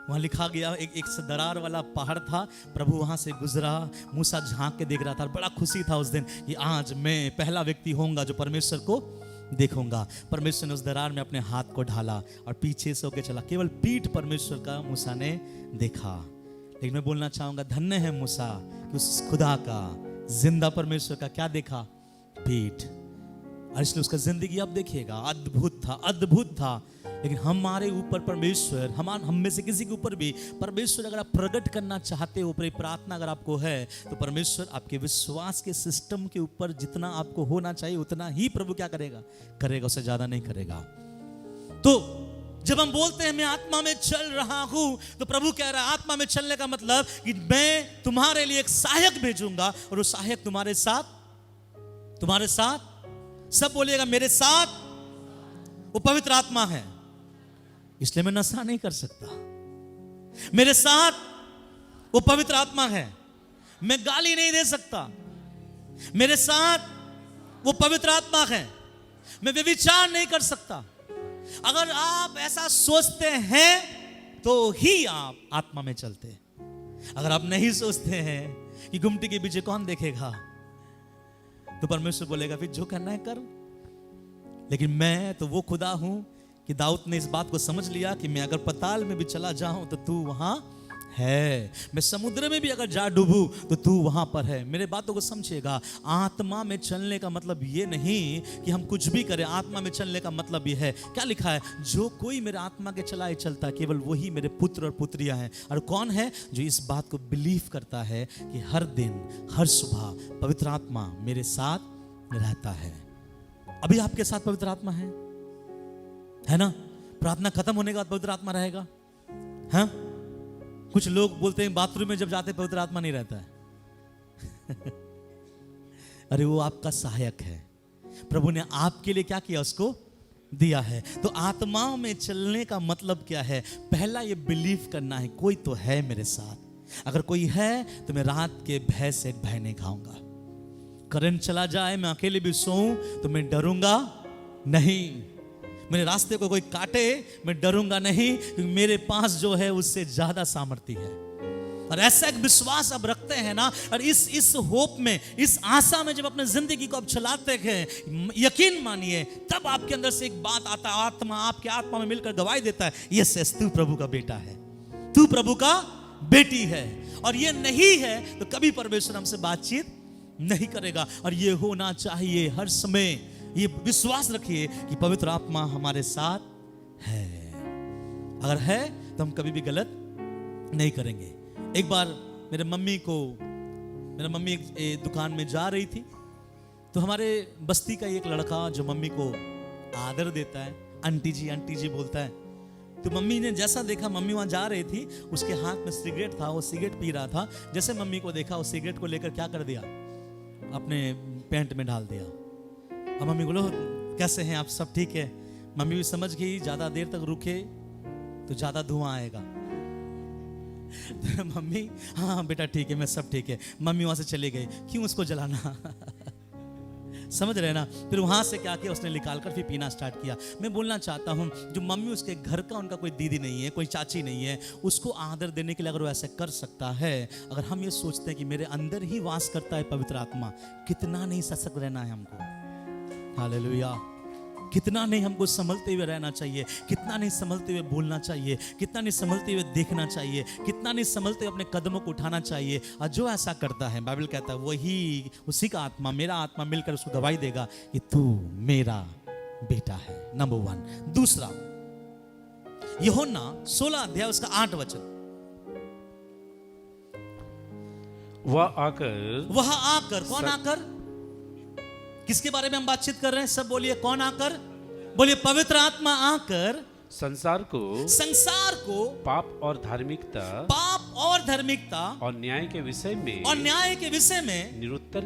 वहां लिखा गया एक दरार वाला पहाड़ था, प्रभु वहां से गुजरा, मूसा झांक के देख रहा था। बड़ा खुशी था उस दिन कि आज मैं पहला व्यक्ति होऊंगा जो परमेश्वर को देखूंगा। परमेश्वर ने उस दरार में अपने हाथ को ढाला और पीछे से होके चला। केवल पीठ परमेश्वर का मूसा ने देखा। लेकिन मैं बोलना चाहूंगा धन्य है मूसा कि उस खुदा का, जिंदा परमेश्वर का क्या देखा, पीठ। और इसलिए उसका जिंदगी अब देखिएगा अद्भुत था, अद्भुत था। लेकिन हमारे ऊपर परमेश्वर, हम में से किसी के ऊपर भी परमेश्वर अगर आप प्रकट करना चाहते हो, प्रार्थना अगर आपको है तो परमेश्वर आपके विश्वास के सिस्टम के ऊपर जितना आपको होना चाहिए उतना ही प्रभु क्या करेगा, उससे ज्यादा नहीं करेगा। तो जब हम बोलते हैं मैं आत्मा में चल रहा हूं, तो प्रभु कह रहा है आत्मा में चलने का मतलब कि मैं तुम्हारे लिए एक सहायक भेजूंगा और वो सहायक तुम्हारे साथ सब बोलिएगा मेरे साथ, वो पवित्र आत्मा है। इसलिए मैं नशा नहीं कर सकता। मेरे साथ वो पवित्र आत्मा है। मैं गाली नहीं दे सकता। मेरे साथ वो पवित्र आत्मा है। मैं व्यभिचार नहीं कर सकता। अगर आप ऐसा सोचते हैं तो ही आप आत्मा में चलते हैं। अगर आप नहीं सोचते हैं कि गुमटी के पीछे कौन देखेगा, तो परमेश्वर बोलेगा फिर जो करना है कर। लेकिन मैं तो वो खुदा हूं कि दाऊद ने इस बात को समझ लिया कि मैं अगर पताल में भी चला जाऊं तो तू वहां है, मैं समुद्र में भी अगर जा डूबूं तो तू वहां पर है। मेरे बातों को समझिएगा। आत्मा में चलने का मतलब ये नहीं कि हम कुछ भी करें। आत्मा में चलने का मतलब ये है, क्या लिखा है, जो कोई मेरे आत्मा के चलाए चलता केवल वही मेरे पुत्र और पुत्रियां हैं। और कौन है, जो इस बात को बिलीव करता है कि हर दिन हर सुबह पवित्र आत्मा मेरे साथ रहता है। अभी आपके साथ पवित्र आत्मा है ना। प्रार्थना खत्म होने के बाद पवित्र आत्मा रहेगा। हाँ, कुछ लोग बोलते हैं बाथरूम में जब जाते पवित्र आत्मा नहीं रहता है। अरे वो आपका सहायक है। प्रभु ने आपके लिए क्या किया, उसको दिया है। तो आत्माओं में चलने का मतलब क्या है, पहला ये बिलीव करना है कोई तो है मेरे साथ। अगर कोई है तो मैं रात के भय से भय नहीं खाऊंगा। करंट चला जाए, मैं अकेले भी सोऊं तो मैं डरूंगा नहीं। मेरे रास्ते को कोई काटे मैं डरूंगा नहीं, क्योंकि मेरे पास जो है उससे ज्यादा सामर्थ्य है। और ऐसा एक विश्वास आप रखते हैं ना, और इस होप में, इस आशा में जब अपने जिंदगी को आप चलाते हैं, यकीन मानिए तब आपके अंदर से एक बात आता है, आत्मा आपके आत्मा में मिलकर गवाही देता है, यस तू प्रभु का बेटा है, तू प्रभु का बेटी है। और ये नहीं है तो कभी परमेश्वर हमसे बातचीत नहीं करेगा। और ये होना चाहिए हर समय। ये विश्वास रखिए कि पवित्र आत्मा हमारे साथ है। अगर है तो हम कभी भी गलत नहीं करेंगे। एक बार मेरे मम्मी एक दुकान में जा रही थी, तो हमारे बस्ती का एक लड़का जो मम्मी को आदर देता है, आंटी जी बोलता है। तो मम्मी ने जैसा देखा, मम्मी वहां जा रही थी, उसके हाथ में सिगरेट था, वो सिगरेट पी रहा था। जैसे मम्मी को देखा, वो सिगरेट को लेकर क्या कर दिया, अपने पैंट में डाल दिया। अब मम्मी बोलो कैसे हैं आप, सब ठीक है। मम्मी भी समझ गई ज्यादा देर तक रुके तो ज्यादा धुआं आएगा। तो मम्मी हाँ बेटा ठीक है, मैं सब ठीक है। मम्मी वहां से चली गई, क्यों उसको जलाना। समझ रहे ना। फिर वहां से क्या किया, उसने निकाल कर फिर पीना स्टार्ट किया। मैं बोलना चाहता हूं, जो मम्मी उसके घर का, उनका कोई दीदी नहीं है, कोई चाची नहीं है, उसको आदर देने के लिए अगर वो ऐसे कर सकता है, अगर हम ये सोचते हैं कि मेरे अंदर ही वास करता है पवित्र आत्मा, कितना नहीं सशक्त रहना है हमको। हालेलुया। कितना नहीं हमको संभलते हुए रहना चाहिए, कितना नहीं संभलते हुए बोलना चाहिए, कितना नहीं संभलते हुए देखना चाहिए, कितना नहीं संभलते हुए अपने कदमों को उठाना चाहिए। और जो ऐसा करता है, बाइबल कहता है वही, उसी का आत्मा, मेरा आत्मा मिलकर उसको गवाही देगा कि तू मेरा बेटा है। नंबर 1। दूसरा, यूहन्ना 16 अध्याय उसका 8 वचन। वह आकर, कौन आकर, किसके बारे में हम बातचीत कर रहे हैं, सब बोलिए कौन आकर, बोलिए पवित्र आत्मा आकर संसार को पाप और धार्मिकता और न्याय के विषय में निरुत्तर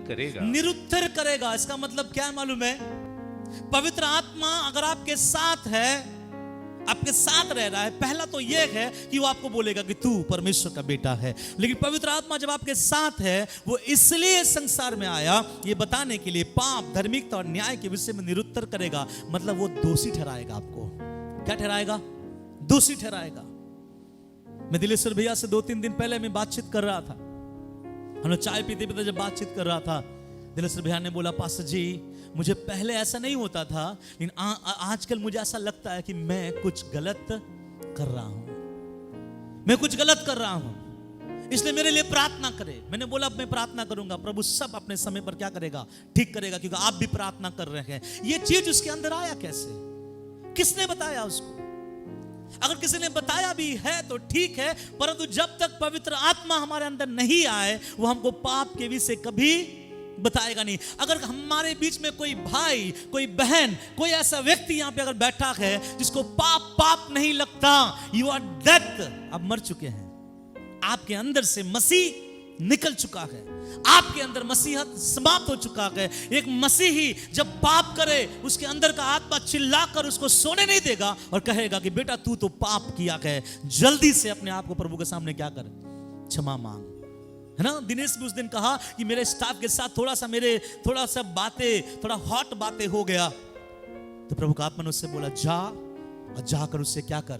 करेगा। इसका मतलब क्या है मालूम है, पवित्र आत्मा अगर आपके साथ है, आपके साथ रह रहा है, पहला तो यह है कि वो आपको बोलेगा कि तू परमेश्वर का बेटा है। लेकिन पवित्र आत्मा जब आपके साथ है, वो इसलिए संसार में आया ये बताने के लिए पाप, धार्मिकता और न्याय के विषय में निरुत्तर करेगा। मतलब वो दोषी ठहराएगा आपको। क्या ठहराएगा? दोषी ठहराएगा। मैं दिलेश्वर भैया से 2-3 दिन पहले मैं बातचीत कर रहा था। हम लोग चाय पीते पीते जब बातचीत कर रहा था, दिलेश्वर भैया ने बोला, पास्टर जी मुझे पहले ऐसा नहीं होता था, लेकिन आजकल मुझे ऐसा लगता है कि मैं कुछ गलत कर रहा हूं, मैं कुछ गलत कर रहा हूं, इसलिए मेरे लिए प्रार्थना करे। मैंने बोला मैं प्रार्थना करूंगा, प्रभु सब अपने समय पर क्या करेगा, ठीक करेगा, क्योंकि आप भी प्रार्थना कर रहे हैं। ये चीज उसके अंदर आया कैसे? किसने बताया उसको? अगर किसी ने बताया भी है तो ठीक है, परंतु जब तक पवित्र आत्मा हमारे अंदर नहीं आए, वो हमको पाप के विषय कभी बताएगा नहीं। अगर हमारे बीच में कोई भाई, कोई बहन, कोई ऐसा व्यक्ति यहां पे अगर बैठा है जिसको पाप नहीं लगता, यू आर डेड, आप मर चुके हैं। आपके अंदर से मसीह निकल चुका है, आपके अंदर मसीहत समाप्त हो चुका है। एक मसीही जब पाप करे, उसके अंदर का आत्मा चिल्लाकर उसको सोने नहीं देगा और कहेगा कि बेटा तू तो पाप किया है, जल्दी से अपने आप को प्रभु के सामने क्या कर, क्षमा मांग। है ना? दिनेश भी उस दिन कहा कि मेरे स्टाफ के साथ थोड़ा सा बातें, थोड़ा हॉट बातें हो गया, तो प्रभु का आत्मा ने उससे बोला जा, और जाकर उससे क्या कर।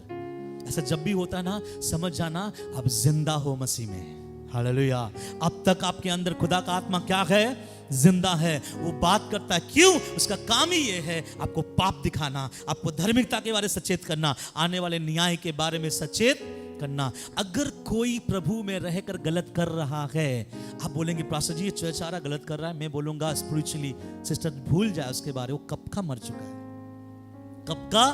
ऐसा जब भी होता है ना, समझ जाना आप जिंदा हो मसीह में। हालेलुया। अब तक आपके अंदर खुदा का आत्मा क्या है, जिंदा है। वो बात करता है, क्यों? उसका काम ही ये है आपको पाप दिखाना, आपको धार्मिकता के बारे में सचेत करना, आने वाले न्याय के बारे में सचेत करना। अगर कोई प्रभु में रहकर गलत कर रहा है, आप बोलेंगे पास्टर जी ये बेचारा गलत कर रहा है, मैं बोलूंगा स्पिरिचुअली सिस्टर भूल जाए उसके बारे, वो कब का मर चुका है, कब का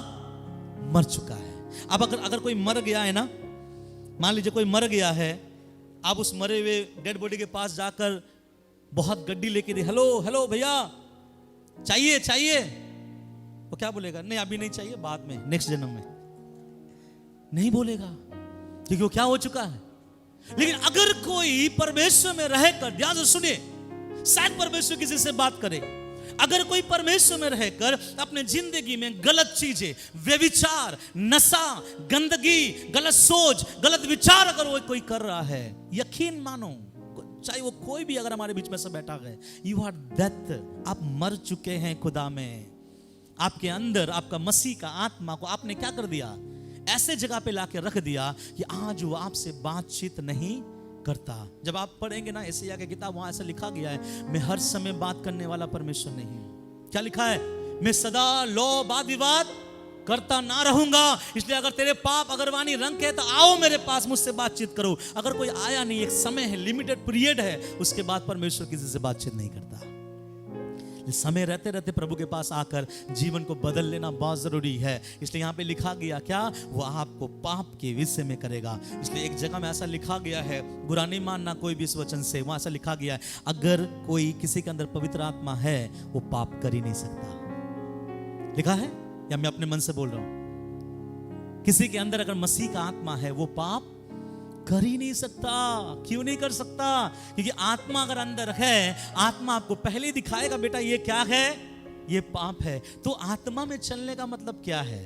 मर चुका है। अब अगर कोई मर गया है ना, मान लीजिए कोई मर गया है, आप उस मरे हुए डेड बॉडी के पास जाकर बहुत गड्डी लेके दे, हेलो भैया चाहिए, वो क्या बोलेगा? नहीं अभी नहीं चाहिए, बाद में, नेक्स्ट जन्म में। नहीं बोलेगा, क्योंकि वो क्या हो चुका है। लेकिन अगर कोई परमेश्वर में रहकर, ध्यान से सुनिए, शायद परमेश्वर किसी से बात करे, अगर कोई परमेश्वर में रहकर अपने जिंदगी में गलत चीजें, व्यभिचार, नशा, गंदगी, गलत सोच, गलत विचार अगर वो कोई कर रहा है, यकीन मानो, चाहे वो कोई भी अगर हमारे बीच में से बैठा है, यू आर डेथ, आप मर चुके हैं खुदा में। आपके अंदर आपका मसीह का आत्मा को आपने क्या कर दिया, ऐसे जगह पे लाके रख दिया कि आज वो आपसे बातचीत नहीं करता। जब आप पढ़ेंगे ना यशायाह की किताब, वहां ऐसा लिखा गया है, मैं हर समय बात करने वाला परमेश्वर नहीं हूं। क्या लिखा है? मैं सदा लो वाद विवाद करता ना रहूंगा। इसलिए अगर तेरे पाप अगर वाणी रंग के, तो आओ मेरे पास, मुझसे बातचीत करो। अगर कोई आया नहीं, एक समय है, लिमिटेड पीरियड है, उसके बाद परमेश्वर किसी से बातचीत नहीं करता। समय रहते रहते प्रभु के पास आकर जीवन को बदल लेना बहुत जरूरी है। इसलिए यहाँ पे लिखा गया क्या, वो आपको पाप के विषय में करेगा। इसलिए एक जगह में ऐसा लिखा गया है, बुरा नहीं मानना कोई भी इस वचन से, वहां ऐसा लिखा गया है, अगर कोई किसी के अंदर पवित्र आत्मा है, वो पाप कर ही नहीं सकता। लिखा है या मैं अपने मन से बोल रहा हूं? किसी के अंदर अगर मसीह का आत्मा है, वो पाप कर ही नहीं सकता। क्यों नहीं कर सकता? क्योंकि आत्मा अगर अंदर है, आत्मा आपको पहले दिखाएगा बेटा ये क्या है, ये पाप है। तो आत्मा में चलने का मतलब क्या है?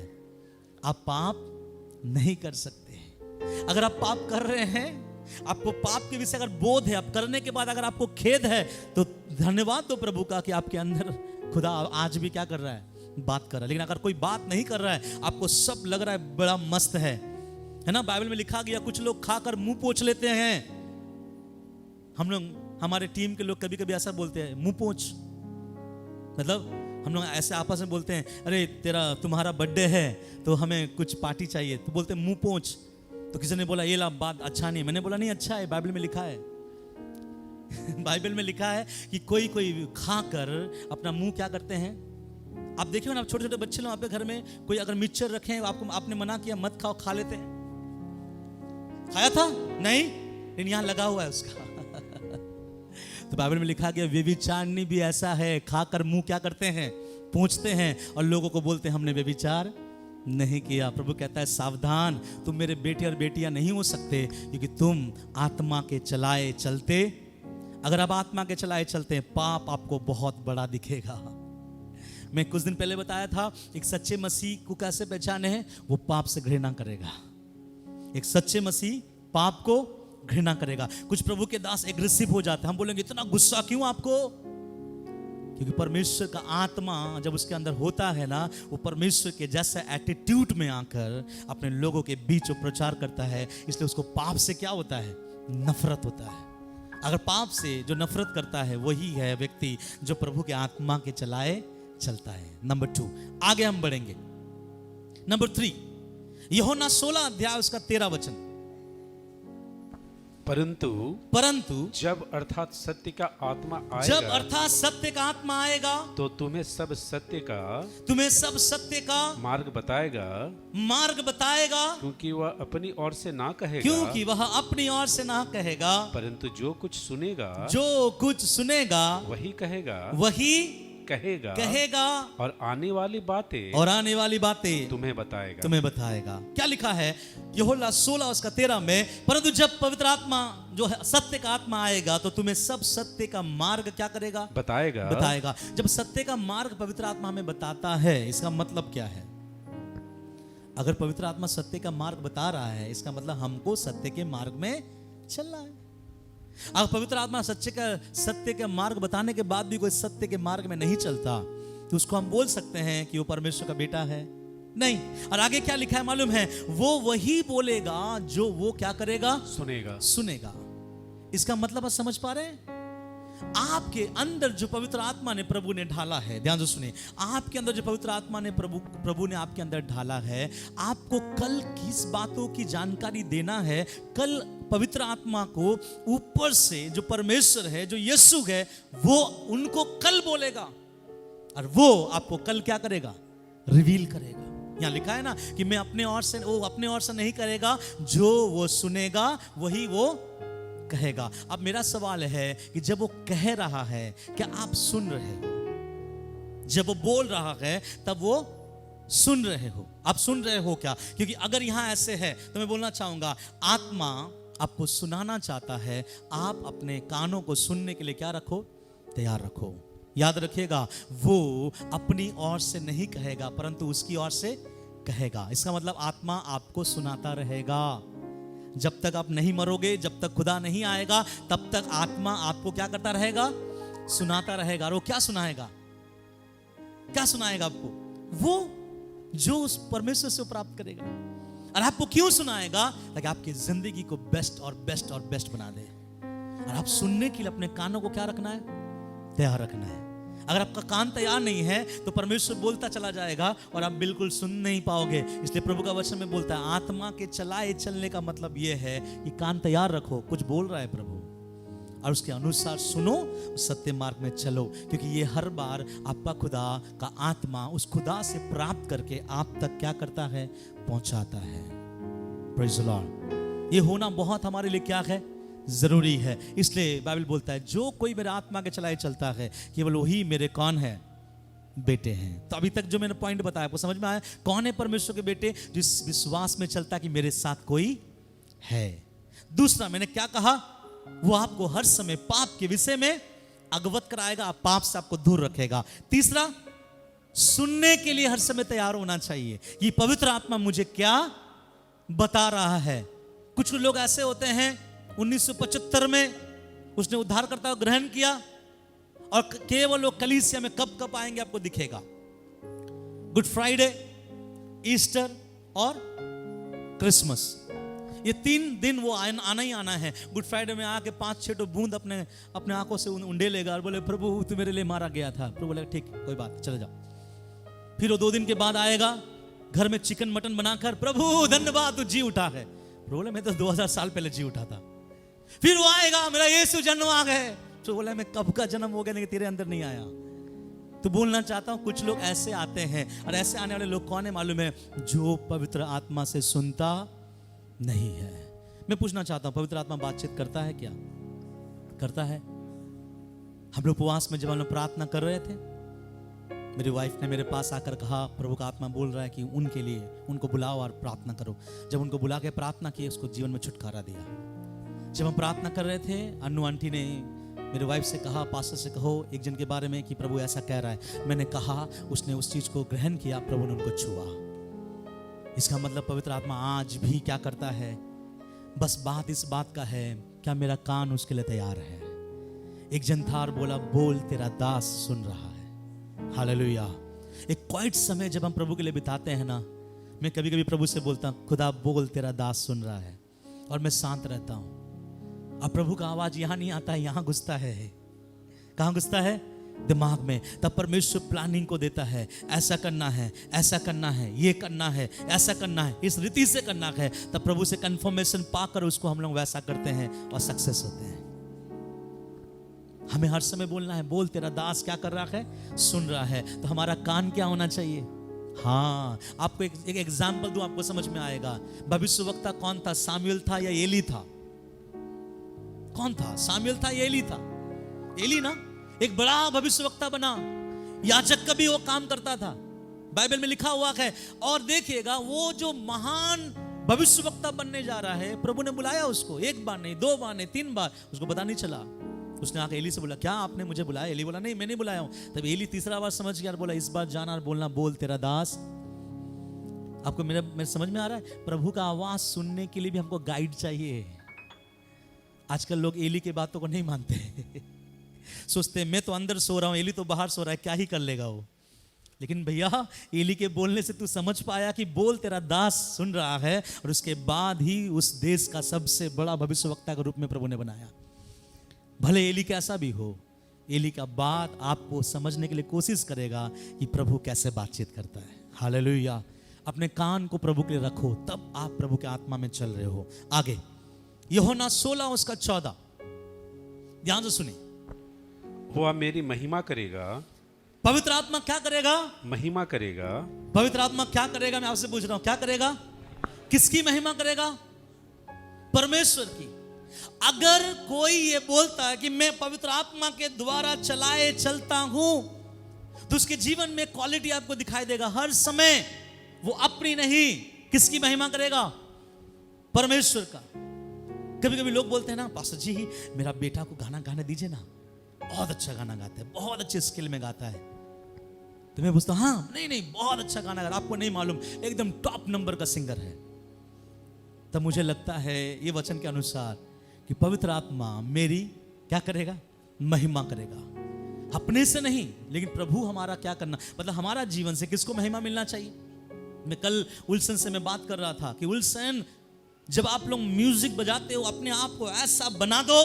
आप पाप नहीं कर सकते। अगर आप पाप कर रहे हैं, आपको पाप के विषय अगर बोध है, आप करने के बाद अगर आपको खेद है, तो धन्यवाद दो प्रभु का कि आपके अंदर खुदा आज भी क्या कर रहा है, बात कर रहा है। लेकिन अगर कोई बात नहीं कर रहा है, आपको सब लग रहा है बड़ा मस्त है ना, बाइबल में लिखा गया कुछ लोग खाकर मुंह पोंछ लेते हैं। हम लोग, हमारे टीम के लोग कभी कभी ऐसा बोलते हैं, मुंह पोंछ, मतलब हम लोग ऐसे आपस में बोलते हैं, अरे तुम्हारा बर्थडे है तो हमें कुछ पार्टी चाहिए, तो बोलते हैं मुंह पोंछ। तो किसी ने बोला ये ला बात अच्छा नहीं, मैंने बोला नहीं अच्छा है, बाइबल में लिखा है बाइबल में लिखा है कि कोई खाकर अपना मुंह क्या करते हैं। आप देखिए ना, छोटे छोटे बच्चे लोग आपके घर में कोई अगर मिक्सचर रखे हैं, आपने मना किया मत खाओ, खा लेते हैं। खाया था नहीं, लेकिन यहां लगा हुआ है उसका तो बाइबल में लिखा गया व्यभिचारिणी भी ऐसा है, खाकर मुंह क्या करते हैं, पूछते हैं और लोगों को बोलते हैं हमने व्यभिचार नहीं किया। प्रभु कहता है सावधान, तुम मेरे बेटे और बेटियां नहीं हो सकते, क्योंकि तुम आत्मा के चलाए चलते, अगर आप आत्मा के चलाए चलते हैं, पाप आपको बहुत बड़ा दिखेगा। मैं कुछ दिन पहले बताया था एक सच्चे मसीह को कैसे पहचाने हैं, वो पाप से घृणा करेगा। एक सच्चे मसीह पाप को घृणा करेगा। कुछ प्रभु के दास एग्रेसिव हो जाते हैं, हम बोलेंगे इतना गुस्सा क्यों आपको? क्योंकि परमेश्वर का आत्मा जब उसके अंदर होता है ना, वो परमेश्वर के जैसा एटीट्यूड में आकर अपने लोगों के बीच वो प्रचार करता है, इसलिए उसको पाप से क्या होता है? नफरत होता है। अगर पाप से जो नफरत करता है वही है व्यक्ति जो प्रभु के आत्मा के चलाए चलता है। नंबर 2, आगे हम बढ़ेंगे। नंबर 3, यूहन्ना 16 अध्याय उसका 13 वचन। परंतु जब अर्थात सत्य का आत्मा आएगा, जब अर्थात सत्य का आत्मा आएगा तो तुम्हें सब सत्य का मार्ग बताएगा, क्योंकि वह अपनी ओर से ना कहेगा, परंतु जो कुछ सुनेगा वही कहेगा और आने वाली बातें तुम्हें बताएगा। क्या लिखा है यूहन्ना 16 उसका 13 में? परंतु जब पवित्र आत्मा जो है सत्य का आत्मा आएगा तो तुम्हें सब सत्य का मार्ग क्या करेगा? बताएगा। जब सत्य का मार्ग पवित्र आत्मा हमें बताता है, इसका मतलब क्या है? अगर पवित्र आत्मा सत्य का मार्ग बता रहा है, इसका मतलब हमको सत्य के मार्ग में चलना है। अगर पवित्र आत्मा सत्य के मार्ग बताने के बाद भी कोई सत्य के मार्ग में नहीं चलता, तो उसको हम बोल सकते हैं कि वो परमेश्वर का बेटा है? नहीं। और आगे क्या लिखा है मालूम है? वो वही बोलेगा जो वो क्या करेगा? सुनेगा। इसका मतलब आप समझ पा रहे हैं? आपके अंदर जो पवित्र आत्मा ने प्रभु ने ढाला है, ध्यान से सुनिए, आपके अंदर जो पवित्र आत्मा ने प्रभु ने आपके अंदर ढाला है, आपको कल किस बातों की जानकारी देना है, कल पवित्र आत्मा को ऊपर से जो परमेश्वर है, जो यीशु है, वो उनको कल बोलेगा और वो आपको कल क्या करेगा? रिवील करेगा। यहाँ लिखा है ना कि मैं अपने ओर से नहीं करेगा, जो वो सुनेगा वही वो कहेगा। अब मेरा सवाल है कि जब वो कह रहा है, क्या आप सुन रहे हो? जब वो बोल रहा है तब वो सुन रहे हो? आप सुन रहे हो क्या? क्योंकि अगर यहां ऐसे है तो मैं बोलना चाहूंगा, आत्मा आपको सुनाना चाहता है, आप अपने कानों को सुनने के लिए क्या रखो? तैयार रखो। याद रखिएगा, वो अपनी ओर से नहीं कहेगा परंतु उसकी ओर से कहेगा। इसका मतलब आत्मा आपको सुनाता रहेगा। जब तक आप नहीं मरोगे, जब तक खुदा नहीं आएगा, तब तक आत्मा आपको क्या करता रहेगा? सुनाता रहेगा। और वो क्या सुनाएगा? आपको? वो जो उस परमेश्वर से प्राप्त करेगा। और आपको क्यों सुनाएगा? ताकि आपकी जिंदगी को बेस्ट और बेस्ट बना दे। और आप सुनने के लिए अपने कानों को क्या रखना है? तैयार रखना है। अगर आपका कान तैयार नहीं है तो परमेश्वर बोलता चला जाएगा और आप बिल्कुल सुन नहीं पाओगे। इसलिए प्रभु का वचन में बोलता है, आत्मा के चलने का मतलब यह है कि कान तैयार रखो, कुछ बोल रहा है प्रभु, और उसके अनुसार सुनो, सत्य मार्ग में चलो। क्योंकि ये हर बार आपका खुदा का आत्मा उस खुदा से प्राप्त करके आप तक क्या करता है? पहुंचाता है। Praise the Lord. ये होना बहुत हमारे लिए क्या है? जरूरी है। इसलिए बाइबल बोलता है, जो कोई मेरे आत्मा के चलाए चलता है, केवल वही मेरे कौन है? बेटे हैं। तो अभी तक जो मैंने पॉइंट बताया आपको समझ में आया? कौन है परमेश्वर के बेटे? जिस विश्वास में चलता कि मेरे साथ कोई है। दूसरा मैंने क्या कहा? वो आपको हर समय पाप के विषय में अवगत कराएगा, पाप से आपको दूर रखेगा। तीसरा, सुनने के लिए हर समय तैयार होना चाहिए कि पवित्र आत्मा मुझे क्या बता रहा है। कुछ लोग ऐसे होते हैं, 1975 में उसने उद्धारकर्ता को ग्रहण किया और केवल वो कलीसिया में कब आएंगे आपको दिखेगा। गुड फ्राइडे, ईस्टर और क्रिसमस, ये 3 दिन वो आना ही आना है। गुड फ्राइडे में आके 5-6 बूंद अपने आंखों से उंडे लेगा और बोले, प्रभु तू मेरे लिए मारा गया था। प्रभु बोले, ठीक कोई बात, चले जाओ। फिर वो 2 दिन के बाद आएगा घर में चिकन मटन बनाकर, प्रभु धन्यवाद तू जी उठा है। प्रभु बोले, मैं तो 2000 साल पहले जी उठा था। फिर वो आएगा, मेरा यीशु जन्म आ गए। तो बोला, मैं कब का जन्म हो गया लेकिन तेरे अंदर नहीं आया। तो बोलना चाहता हूं, कुछ लोग ऐसे आते हैं, और ऐसे आने वाले लोग कौन है मालूम है? जो पवित्र आत्मा से सुनता नहीं है। मैं पूछना चाहता हूं, पवित्र आत्मा बातचीत करता है क्या? करता है। हम लोग उपवास में जब हम लोग प्रार्थना कर रहे थे, मेरी वाइफ ने मेरे पास आकर कहा, प्रभु का आत्मा बोल रहा है कि उनके लिए उनको बुलाओ और प्रार्थना करो। जब उनको बुला के प्रार्थना की, उसको जीवन में छुटकारा दिया। जब हम प्रार्थना कर रहे थे, अन्नू आंटी ने मेरे वाइफ से कहा, पास्टर से कहो एक जन के बारे में कि प्रभु ऐसा कह रहा है। मैंने कहा, उसने उस चीज को ग्रहण किया, प्रभु ने उनको छुआ। इसका मतलब पवित्र आत्मा आज भी क्या करता है? बस बात इस बात का है, क्या मेरा कान उसके लिए तैयार है? एक जन था और बोला, बोल तेरा दास सुन रहा है। हालेलुया। एक क्वाइट समय जब हम प्रभु के लिए बिताते हैं ना, मैं कभी कभी प्रभु से बोलता हूँ, खुदा बोल तेरा दास सुन रहा है, और मैं शांत रहता हूँ। अब प्रभु का आवाज यहाँ नहीं आता है, यहाँ घुसता है। कहाँ घुसता है? दिमाग में। तब परमेश्वर प्लानिंग को देता है, ऐसा करना है, ऐसा करना है, ये करना है, ऐसा करना है, इस रीति से करना है। तब प्रभु से कंफर्मेशन पाकर उसको हम लोग वैसा करते हैं और सक्सेस होते हैं। हमें हर समय बोलना है, बोल तेरा दास क्या कर रहा है? सुन रहा है। तो हमारा कान क्या होना चाहिए? हाँ, आपको एक एग्जाम्पल दूं, आपको समझ में आएगा। भविष्यवक्ता कौन था? सामुएल था या एली था? कौन था? सामुएल था या एली था? एली ना, एक बड़ा भविष्यवक्ता बना, याजक का भी वो काम करता था, बाइबल में लिखा हुआ है। और देखिएगा, वो जो महान भविष्यवक्ता बनने जा रहा है, प्रभु ने बुलाया उसको, एक बार नहीं, 2 बार नहीं, 3 बार, उसको पता नहीं चला। उसने आके एली से बोला, क्या आपने मुझे बुलाया? एली बोला, नहीं मैं नहीं बुलाया हूं। तब एली तीसरा बार समझ गया और बोला, इस बार जाना और बोलना, बोल तेरा दास। आपको मेरे समझ में आ रहा है? प्रभु का आवाज सुनने के लिए भी हमको गाइड चाहिए। आजकल लोग एली की बातों को नहीं मानते। सोचते मैं तो अंदर सो रहा हूं, एली तो बाहर सो रहा है, क्या ही कर लेगा वो। लेकिन भैया, एली के बोलने से तू समझ पाया कि बोल तेरा दास सुन रहा है, और उसके बाद ही उस देश का सबसे बड़ा भविष्यवक्ता के रूप में प्रभु ने बनाया। भले एली कैसा भी हो, एली का बात आपको समझने के लिए कोशिश करेगा कि प्रभु कैसे बातचीत करता है। हालेलुया। अपने कान को प्रभु के लिए रखो, तब आप प्रभु के आत्मा में चल रहे हो। आगे यूहन्ना 16:14, ध्यान से सुनिए। वह मेरी महिमा करेगा। पवित्र आत्मा क्या करेगा? महिमा करेगा। पवित्र आत्मा क्या करेगा? मैं आपसे पूछ रहा हूं, क्या करेगा? किसकी महिमा करेगा? परमेश्वर की। अगर कोई ये बोलता है कि मैं पवित्र आत्मा के द्वारा चलाए चलता हूं, तो उसके जीवन में क्वालिटी आपको दिखाई देगा। हर समय वो अपनी नहीं, किसकी महिमा करेगा? परमेश्वर का। कभी कभी लोग बोलते हैं ना, पास्टर जी मेरा बेटा को गाना गाने दीजिए ना, बहुत अच्छा गाना गाता है, बहुत अच्छे स्किल में गाता है। तो मैं पूछता हूं, हाँ नहीं बहुत अच्छा गाना गा, आपको नहीं मालूम, एकदम टॉप नंबर का सिंगर है। तब मुझे लगता है ये वचन के अनुसार कि पवित्र आत्मा मेरी क्या करेगा? महिमा करेगा। अपने से नहीं, लेकिन प्रभु हमारा क्या करना, मतलब हमारा जीवन से किसको महिमा मिलना चाहिए। मैं कल उल्सन से मैं बात कर रहा था कि उल्सन, जब आप लोग म्यूजिक बजाते हो, अपने आप को ऐसा बना दो,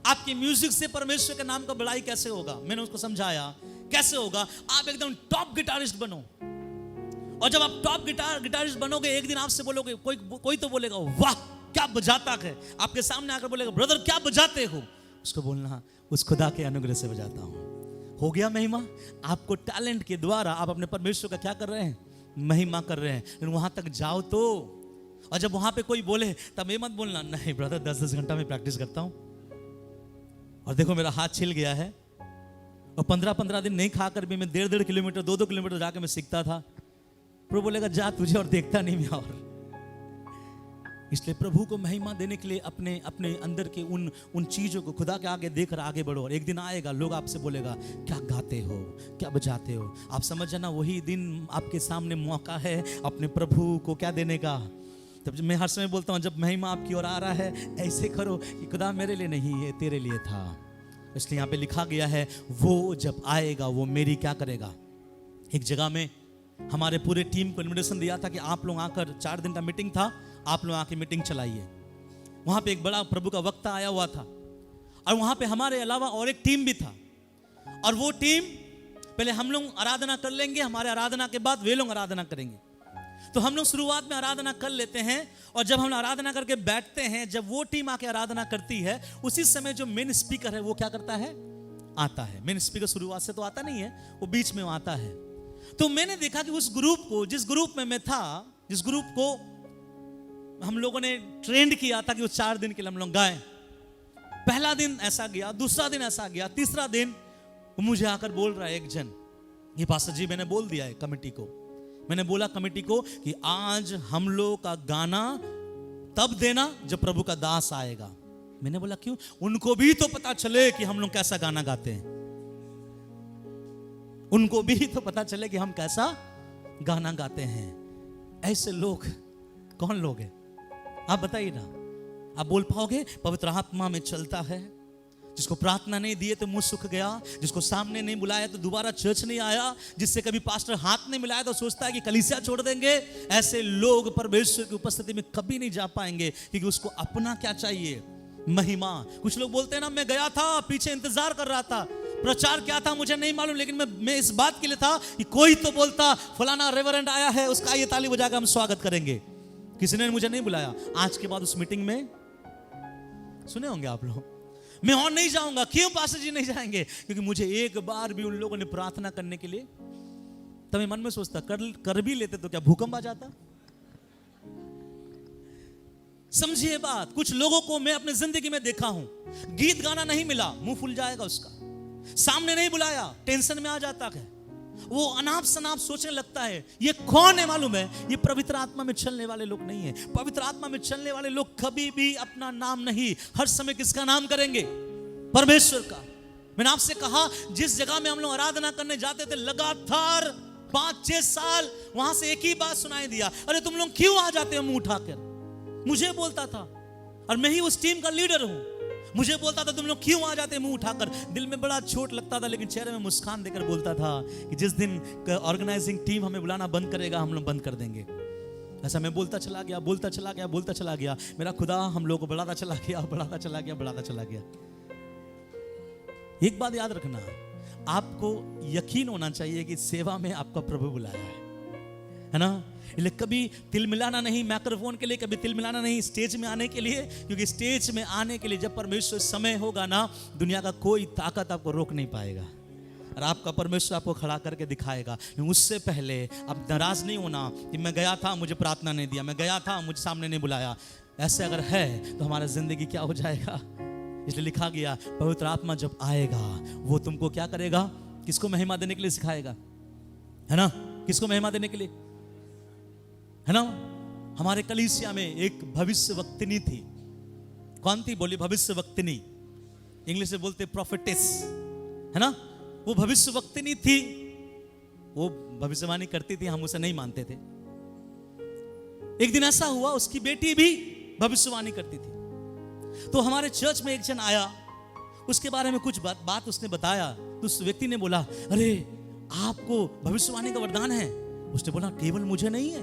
आपकी म्यूजिक से परमेश्वर के नाम का बड़ाई कैसे होगा। मैंने उसको समझाया कैसे होगा। आप एकदम टॉप गिटारिस्ट बनो, और जब आप टॉप गिटारिस्ट बनोगे, एक दिन आपसे बोलोगे, कोई तो बोलेगा वाह क्या बजाता है, आपके सामने आकर बोलेगा ब्रदर क्या बजाते हो, उसको बोलना उस खुदा के अनुग्रह से बजाता हूं। हो गया महिमा। आपको टैलेंट के द्वारा आप अपने परमेश्वर का क्या कर रहे हैं? महिमा कर रहे हैं। लेकिन वहां तक जाओ तो, और जब वहां पे कोई बोले तब ये मत बोलना, नहीं ब्रदर 10-10 घंटा में प्रैक्टिस करता हूं, और देखो मेरा हाथ छिल गया है, और 15-15 दिन नहीं खाकर भी मैं 1.5 किलोमीटर 2-2 किलोमीटर जाकर मैं सीखता था। प्रभु बोलेगा जा तुझे और देखता नहीं मैं। और इसलिए प्रभु को महिमा देने के लिए अपने अपने अंदर के उन चीजों को खुदा के आगे देकर आगे बढ़ो। और एक दिन आएगा, लोग आपसे बोलेगा क्या गाते हो, क्या बजाते हो। आप समझ जाना वही दिन आपके सामने मौका है अपने प्रभु को क्या देने का। तब मैं हर समय बोलता हूँ, जब महिमा आपकी ओर आ रहा है, ऐसे करो कि खुदा मेरे लिए नहीं, ये तेरे लिए था। इसलिए यहाँ पे लिखा गया है, वो जब आएगा वो मेरी क्या करेगा। एक जगह में हमारे पूरे टीम को इन्विटेशन दिया था कि आप लोग आकर, 4 दिन का मीटिंग था, आप लोग आके मीटिंग चलाइए। वहां पे एक बड़ा प्रभु का वक्ता आया हुआ था, और वहां पे हमारे अलावा और एक टीम भी था। और वो टीम, पहले हम लोग आराधना कर लेंगे, हमारे आराधना के बाद वे लोग आराधना करेंगे। तो हम लोग शुरुआत में आराधना कर लेते हैं, और जब हम आराधना करके बैठते हैं, जब वो टीम आके आराधना करती है, उसी समय जो मेन स्पीकर है वो क्या करता है? आता है। मेन स्पीकर शुरुआत से तो आता नहीं है, वो बीच में आता है। तो मैंने देखा कि उस ग्रुप को, जिस ग्रुप में मैं था, जिस ग्रुप को हम लोगों ने ट्रेंड किया था कि वो 4 दिन के लिए हम लोग गाएं, पहला दिन ऐसा गया, दूसरा दिन ऐसा गया, तीसरा दिन मुझे आकर बोल रहा है एक जन, ये पास्टर जी मैंने बोल दिया है कमेटी को, मैंने बोला कमेटी को कि आज हम लोग का गाना तब देना जब प्रभु का दास आएगा। मैंने बोला क्यों? उनको भी तो पता चले कि हम लोग कैसा गाना गाते हैं, उनको भी तो पता चले कि हम कैसा गाना गाते हैं। ऐसे लोग कौन लोग हैं आप बताइए ना? आप बोल पाओगे? पवित्र आत्मा में चलता है, जिसको प्रार्थना नहीं दिए तो मुंह सूख गया, जिसको सामने नहीं बुलाया तो दोबारा चर्च नहीं आया, जिससे कभी पास्टर हाथ नहीं मिलाया तो सोचता है कि कलीसिया छोड़ देंगे। ऐसे लोग परमेश्वर की उपस्थिति में कभी नहीं जा पाएंगे, क्योंकि उसको अपना क्या चाहिए? महिमा। कुछ लोग बोलते हैं ना, मैं गया था, पीछे इंतजार कर रहा था, प्रचार क्या था मुझे नहीं मालूम, लेकिन मैं इस बात के लिए था कि कोई तो बोलता फलाना रेवरेंड आया है, उसका ये ताली बजाकर हम स्वागत करेंगे। किसी ने मुझे नहीं बुलाया। आज के बाद उस मीटिंग में सुने होंगे आप लोग, मैं और नहीं जाऊंगा। क्यों पास्टर जी नहीं जाएंगे? क्योंकि मुझे एक बार भी उन लोगों ने प्रार्थना करने के लिए, तब मैं मन में सोचता कर भी लेते तो क्या भूकंप आ जाता? समझिए बात। कुछ लोगों को मैं अपनी जिंदगी में देखा हूं, गीत गाना नहीं मिला, मुंह फूल जाएगा उसका, सामने नहीं बुलाया, टेंशन में आ जाता है, वो अनाप शनाप सोचने लगता है। ये कौन है मालूम है? ये पवित्र आत्मा में चलने वाले लोग नहीं है। पवित्र आत्मा में चलने वाले लोग कभी भी अपना नाम नहीं, हर समय किसका नाम करेंगे? परमेश्वर का। मैंने आपसे कहा, जिस जगह में हम लोग आराधना करने जाते थे, लगातार 5-6 साल वहां से एक ही बात सुनाई दिया, अरे तुम लोग क्यों आ जाते हो मुंह उठाकर? मुझे बोलता था, और मैं ही उस टीम का लीडर हूं। मुझे बोलता था तुम लोग क्यों आ जाते मुंह उठाकर? दिल में बड़ा चोट लगता था, लेकिन चेहरे में मुस्कान देकर बोलता था कि जिस दिन ऑर्गेनाइजिंग टीम हमें बुलाना बंद करेगा, हम लोग बंद कर देंगे। ऐसा मैं बोलता चला गया, बोलता चला गया, बोलता चला गया। मेरा खुदा हम लोगों को बढ़ाता चला गया, बढ़ाता चला गया, बढ़ाता चला गया। एक बात याद रखना, आपको यकीन होना चाहिए कि सेवा में आपका प्रभु बुलाया है ना? इसलिए कभी तिल मिलाना नहीं माइक्रोफोन के लिए, कभी तिल मिलाना नहीं स्टेज में आने के लिए, क्योंकि स्टेज में आने के लिए जब परमेश्वर समय होगा ना, दुनिया का कोई ताकत आपको रोक नहीं पाएगा, और आपका परमेश्वर आपको खड़ा करके दिखाएगा। उससे पहले आप नाराज नहीं होना कि मैं गया था, मुझे प्रार्थना नहीं दिया, मैं गया था, मुझे सामने नहीं बुलाया। ऐसे अगर है तो हमारा जिंदगी क्या हो जाएगा? इसलिए लिखा गया, पवित्र आत्मा जब आएगा वो तुमको क्या करेगा? किसको महिमा देने के लिए सिखाएगा, है ना? किसको महिमा देने के लिए, है ना? हमारे कलीसिया में एक भविष्यवक्तिनी थी। कौन थी? बोली भविष्यवक्तिनी। इंग्लिश में बोलते प्रोफेटिस, है ना? वो भविष्यवक्तिनी थी, वो भविष्यवाणी करती थी, हम उसे नहीं मानते थे। एक दिन ऐसा हुआ, उसकी बेटी भी भविष्यवाणी करती थी। तो हमारे चर्च में एक जन आया, उसके बारे में कुछ बात उसने बताया, तो उस व्यक्ति ने बोला, अरे आपको भविष्यवाणी का वरदान है? उसने बोला, केवल मुझे नहीं है,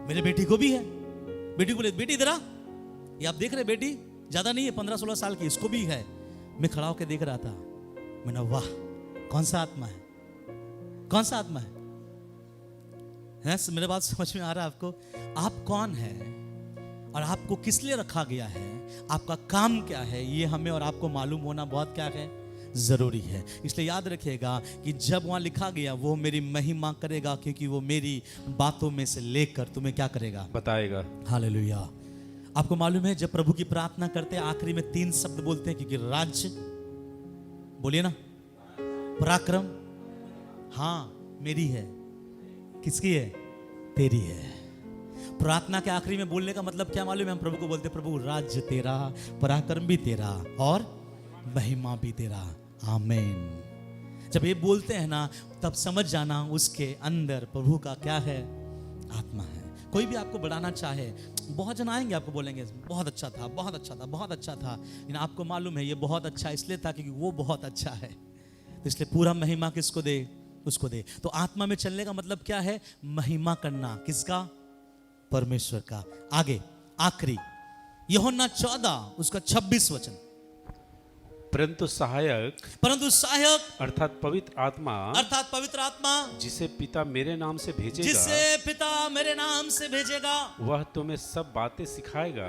मेरे बेटी को भी है। बेटी को बोले, बेटी इधर आ, ये आप देख रहे बेटी ज्यादा नहीं है, 15-16 साल की, इसको भी है। मैं खड़ा होकर देख रहा था, मैंने वाह, कौन सा आत्मा है, कौन सा आत्मा है? मेरे बात समझ में आ रहा है आपको? आप कौन है और आपको किस लिए रखा गया है, आपका काम क्या है, ये हमें और आपको मालूम होना बहुत क्या है, जरूरी है। इसलिए याद रखिएगा कि जब वहां लिखा गया वो मेरी महिमा करेगा, क्योंकि वो मेरी बातों में से लेकर तुम्हें क्या करेगा, बताएगा। हालेलुया। आपको मालूम है जब प्रभु की प्रार्थना करते हैं आखिरी में 3 शब्द बोलते हैं, क्योंकि राज्य, बोलिए ना, पराक्रम, हाँ मेरी है, किसकी है, तेरी है। प्रार्थना के आखिरी में बोलने का मतलब क्या मालूम है? हम प्रभु को बोलते, प्रभु राज्य तेरा, पराक्रम भी तेरा और महिमा भी तेरा, आमीन। जब ये बोलते हैं ना, तब समझ जाना उसके अंदर प्रभु का क्या है, आत्मा है। कोई भी आपको बढ़ाना चाहे, बहुत जन आएंगे आपको बोलेंगे बहुत अच्छा था, बहुत अच्छा था, बहुत अच्छा था, लेकिन आपको मालूम है ये बहुत अच्छा इसलिए था क्योंकि वो बहुत अच्छा है, तो इसलिए पूरा महिमा किसको दे, उसको दे। तो आत्मा में चलने का मतलब क्या है? महिमा करना, किसका? परमेश्वर का। आगे आखिरी यूहन्ना 14 उसका 26 वचन, परंतु सहायक अर्थात पवित्र आत्मा जिसे पिता मेरे नाम से भेजेगा वह तुम्हें सब बातें सिखाएगा।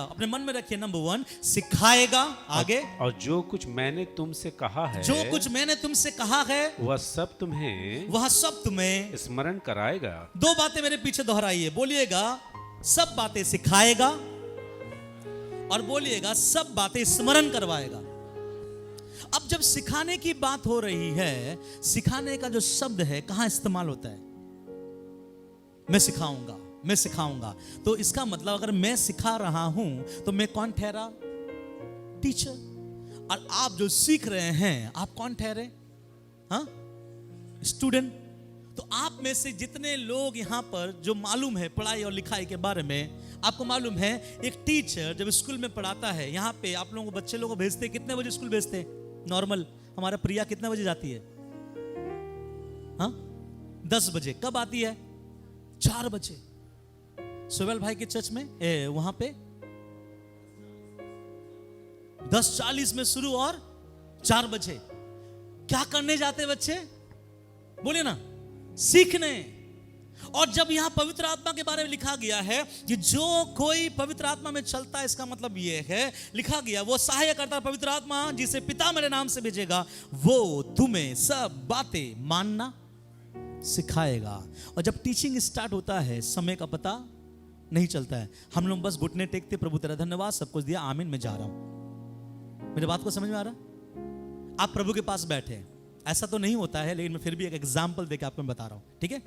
अपने मन में रखिए, नंबर 1 सिखाएगा, आगे और जो कुछ मैंने तुमसे कहा है वह सब तुम्हें स्मरण कराएगा। 2 बातें मेरे पीछे दोहराइए, बोलिएगा सब बातें सिखाएगा और बोलिएगा सब बातें स्मरण करवाएगा। अब जब सिखाने की बात हो रही है, सिखाने का जो शब्द है कहां इस्तेमाल होता है? मैं सिखाऊंगा, मैं सिखाऊंगा। तो इसका मतलब अगर मैं सिखा रहा हूं तो मैं कौन ठहरा? टीचर। और आप जो सीख रहे हैं आप कौन ठहरे? हाँ, स्टूडेंट। तो आप में से जितने लोग यहां पर जो मालूम है पढ़ाई और लिखाई के बारे में, आपको मालूम है एक टीचर जब स्कूल में पढ़ाता है, यहां पे आप लोगों को बच्चे लोगों को भेजते कितने बजे स्कूल भेजते हैं? नॉर्मल हमारा प्रिया कितने बजे जाती है? हाँ, 10 बजे। कब आती है? 4 बजे। सोवेल भाई के चर्च में वहां पे 10:40 में शुरू और 4 बजे। क्या करने जाते बच्चे? बोले ना, सीखने। और जब यहां पवित्र आत्मा के बारे में लिखा गया है कि जो कोई पवित्र आत्मा में चलता है, इसका मतलब यह है, लिखा गया वो सहायक करता पवित्र आत्मा जिसे पिता मेरे नाम से भेजेगा, वो तुम्हें सब बातें मानना सिखाएगा। और जब टीचिंग स्टार्ट होता है समय का पता नहीं चलता है। हम लोग बस घुटने टेकते, प्रभु तेरा धन्यवाद, सब कुछ दिया, आमीन, मैं जा रहा हूं। मेरी बात को समझ में आ रहा? आप प्रभु के पास बैठे, ऐसा तो नहीं होता है, लेकिन मैं फिर भी एक एग्जाम्पल देकर आपको बता रहा हूं, ठीक है?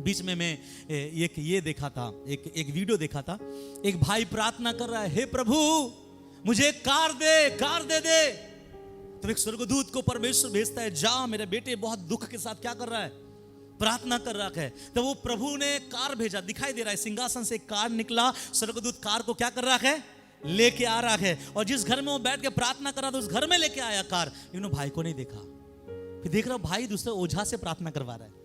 बीच में मैं ये देखा था, एक वीडियो देखा था। एक भाई प्रार्थना कर रहा है, हे प्रभु मुझे एक कार दे दे। तो एक स्वर्गदूत को परमेश्वर भेजता है, जा मेरे बेटे बहुत दुख के साथ क्या कर रहा है? प्रार्थना कर रहा है। तो वो प्रभु ने कार भेजा, दिखाई दे रहा है सिंहासन से कार निकला, स्वर्गदूत कार को क्या कर रहा है? लेके आ रहा है। और जिस घर में वो बैठ के प्रार्थना कर रहा था उस घर में लेके आया कार। इन्होंने भाई को नहीं देखा, फिर देख रहा भाई दूसरे ओझा से प्रार्थना करवा रहा है।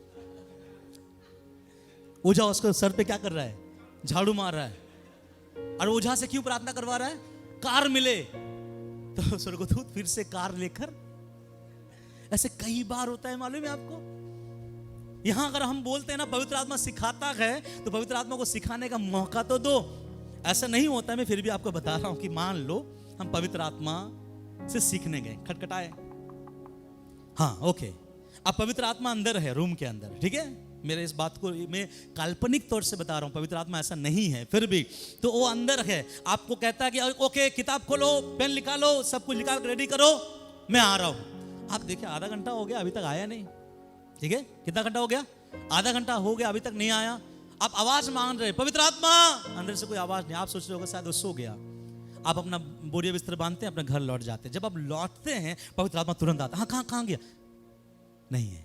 ओझा उसको सर पे क्या कर रहा है? झाड़ू मार रहा है। और ओझा से क्यों प्रार्थना करवा रहा है? कार मिले। तो स्वर्गदूत फिर से कार लेकर, ऐसे कई बार होता है, मालूम है आपको? यहां अगर हम बोलते हैं ना पवित्र आत्मा सिखाता है, तो पवित्र आत्मा को सिखाने का मौका तो दो। ऐसा नहीं होता है। मैं फिर भी आपको बता रहा हूं कि मान लो हम पवित्र आत्मा से सीखने गए, खटखटाए, हाँ ओके, अब पवित्र आत्मा अंदर है, रूम के अंदर, ठीक है? मेरे इस बात को मैं काल्पनिक तौर से बता रहा हूं, पवित्र आत्मा ऐसा नहीं है, फिर भी तो वो अंदर है। आपको कहता है कि ओके किताब खोलो, पेन निकालो, सब कुछ निकाल कर रेडी करो, मैं आ रहा हूं। आप देखिए आधा घंटा हो गया अभी तक आया नहीं, ठीक है? कितना घंटा हो गया? आधा घंटा हो गया अभी तक नहीं आया। आप आवाज मांग रहे, पवित्र आत्मा, अंदर से कोई आवाज नहीं। आप सोच रहे हो शायद वो सो गया। आप अपना बोरिया बिस्तर बांधते हैं, अपने घर लौट जाते हैं। जब आप लौटते हैं पवित्र आत्मा तुरंत आता है, हाँ कहां गया? नहीं है।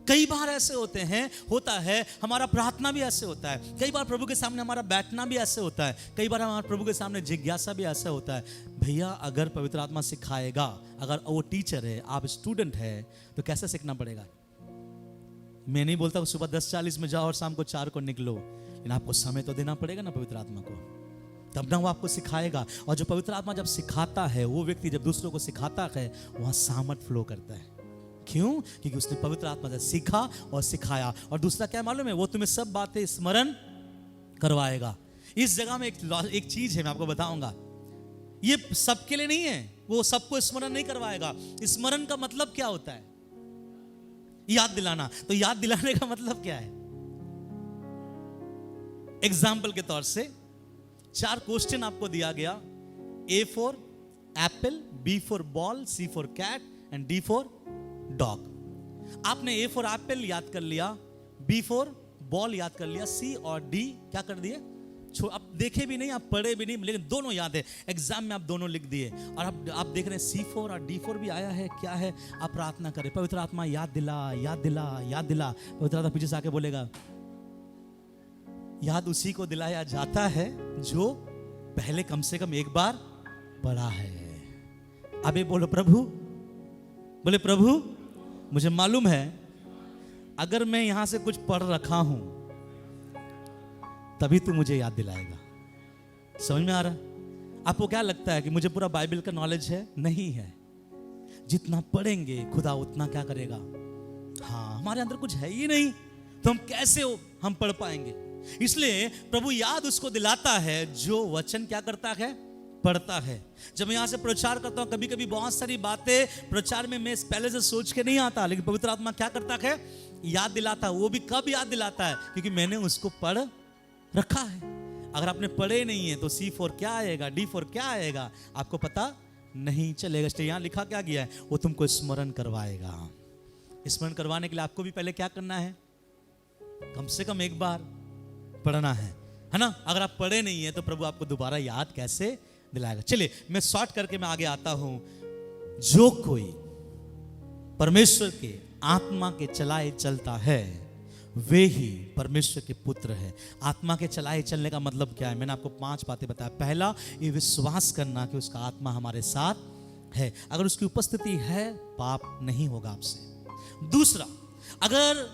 कई बार ऐसे होता है हमारा प्रार्थना भी ऐसे होता है, कई बार प्रभु के सामने हमारा बैठना भी ऐसे होता है, कई बार हमारा प्रभु के सामने जिज्ञासा भी ऐसा होता है। भैया अगर पवित्र आत्मा सिखाएगा, अगर वो टीचर है, आप स्टूडेंट है, तो कैसे सीखना पड़ेगा? मैं नहीं बोलता सुबह 10:40 में जाओ और शाम को 4 को निकलो, लेकिन आपको समय तो देना पड़ेगा ना पवित्र आत्मा को, तब ना वो आपको सिखाएगा। और जो पवित्र आत्मा जब सिखाता है, वो व्यक्ति जब दूसरों को सिखाता है, वहां सामर्थ फ्लो करता है। क्यों? क्योंकि उसने पवित्र आत्मा से सीखा और सिखाया। और दूसरा क्या मालूम है? वो तुम्हें सब बातें स्मरण करवाएगा। इस जगह में एक चीज है, मैं आपको बताऊंगा, ये सबके लिए नहीं है, वो सबको स्मरण नहीं करवाएगा। स्मरण का मतलब क्या होता है? याद दिलाना। तो याद दिलाने का मतलब क्या है? एग्जाम्पल के तौर से 4 क्वेश्चन आपको दिया गया, A for apple, B for ball, C for cat and D for dog. आपने A for एप्पल याद कर लिया, B for बॉल याद कर लिया, C और D क्या कर दिए? आप देखे भी नहीं, आप पढ़े भी नहीं, लेकिन दोनों याद है। एग्जाम में आप दोनों लिख दिए। और आप देख रहे हैं C4 और D4 भी आया है। क्या है? आप प्रार्थना करें, पवित्र आत्मा याद दिला, याद दिला, याद दिला। पवित्र आत्मा पीछे से आके बोलेगा, याद उसी को दिलाया जाता है जो पहले कम से कम एक बार पढ़ा है। अबे बोलो प्रभु, बोले प्रभु मुझे मालूम है अगर मैं यहां से कुछ पढ़ रखा हूं तभी तू मुझे याद दिलाएगा। समझ में आ रहा? आपको क्या लगता है कि मुझे पूरा बाइबल का नॉलेज है? नहीं है। जितना पढ़ेंगे खुदा उतना क्या करेगा? हाँ, हमारे अंदर कुछ है ही नहीं, तो हम कैसे हम पढ़ पाएंगे? इसलिए प्रभु याद उसको दिलाता है जो वचन क्या करता है? पढ़ता है। जब मैं यहां से प्रचार करता हूं, कभी कभी बहुत सारी बातें प्रचार में मैं पहले से सोच के नहीं आता, लेकिन पवित्र आत्मा क्या करता है? याद दिलाता। वो भी कब याद दिलाता है? क्योंकि मैंने उसको पढ़ रखा है। अगर आपने पढ़े नहीं है तो C4 क्या आएगा, D4 क्या आएगा, आपको पता नहीं चलेगा। इसलिए यहां लिखा क्या गया है? वो तुमको स्मरण करवाएगा। स्मरण करवाने के लिए आपको भी पहले क्या करना है? कम से कम एक बार पढ़ना है ना। अगर आप पढ़े नहीं है तो प्रभु आपको दोबारा याद कैसे दिलाएगा। चलिए मैं शॉर्ट करके मैं आगे आता हूं। जो कोई परमेश्वर के आत्मा के चलाए चलता है वे ही परमेश्वर के पुत्र है। आत्मा के चलाए चलने का मतलब क्या है? मैंने आपको 5 बातें बताया। पहला, ये विश्वास करना कि उसका आत्मा हमारे साथ है। अगर उसकी उपस्थिति है पाप नहीं होगा आपसे। दूसरा, अगर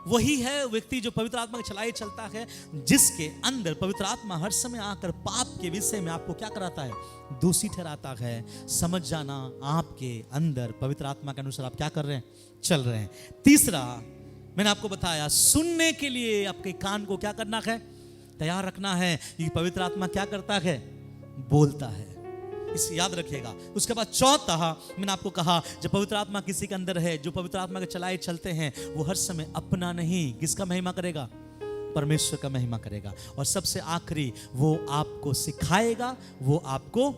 वही है व्यक्ति जो पवित्र आत्मा के चलाए चलता है, जिसके अंदर पवित्र आत्मा हर समय आकर पाप के विषय में आपको क्या कराता है? दोषी ठहराता है। समझ जाना आपके अंदर पवित्र आत्मा के अनुसार आप क्या कर रहे हैं? चल रहे हैं। तीसरा, मैंने आपको बताया सुनने के लिए आपके कान को क्या करना है? तैयार रखना है। ये पवित्र आत्मा क्या करता है? बोलता है। इसे याद रखिएगा। उसके बाद चौथा, मैंने आपको कहा जब पवित्र आत्मा किसी के अंदर है, जो पवित्र आत्मा के चलाए चलते हैं, वो हर समय अपना नहीं किसका महिमा करेगा? परमेश्वर का महिमा करेगा। और सबसे आखिरी, वो आपको सिखाएगा, वो आपको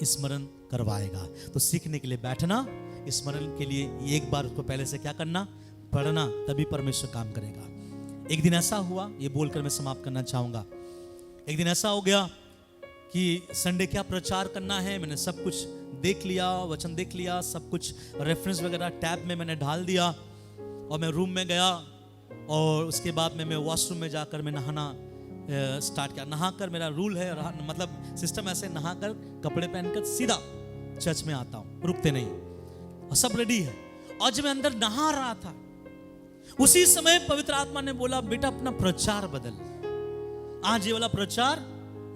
स्मरण करवाएगा। तो सीखने के लिए बैठना, स्मरण के लिए एक बार उसको पहले से क्या करना? पढ़ना, तभी परमेश्वर काम करेगा। एक दिन ऐसा हुआ, ये बोलकर मैं समाप्त करना चाहूंगा। एक दिन ऐसा हो गया कि संडे क्या प्रचार करना है, मैंने सब कुछ देख लिया, वचन देख लिया, सब कुछ रेफरेंस वगैरह टैब में मैंने डाल दिया। और मैं रूम में गया और उसके बाद में मैं वॉशरूम में जाकर मैं नहाना स्टार्ट किया। नहाकर, मेरा रूल है, मतलब सिस्टम ऐसे, नहाकर कपड़े पहनकर सीधा चर्च में आता हूँ, रुकते नहीं। और सब रेडी है। और जब मैं अंदर नहा रहा था, उसी समय पवित्र आत्मा ने बोला, बेटा अपना प्रचार बदल, आज ये वाला प्रचार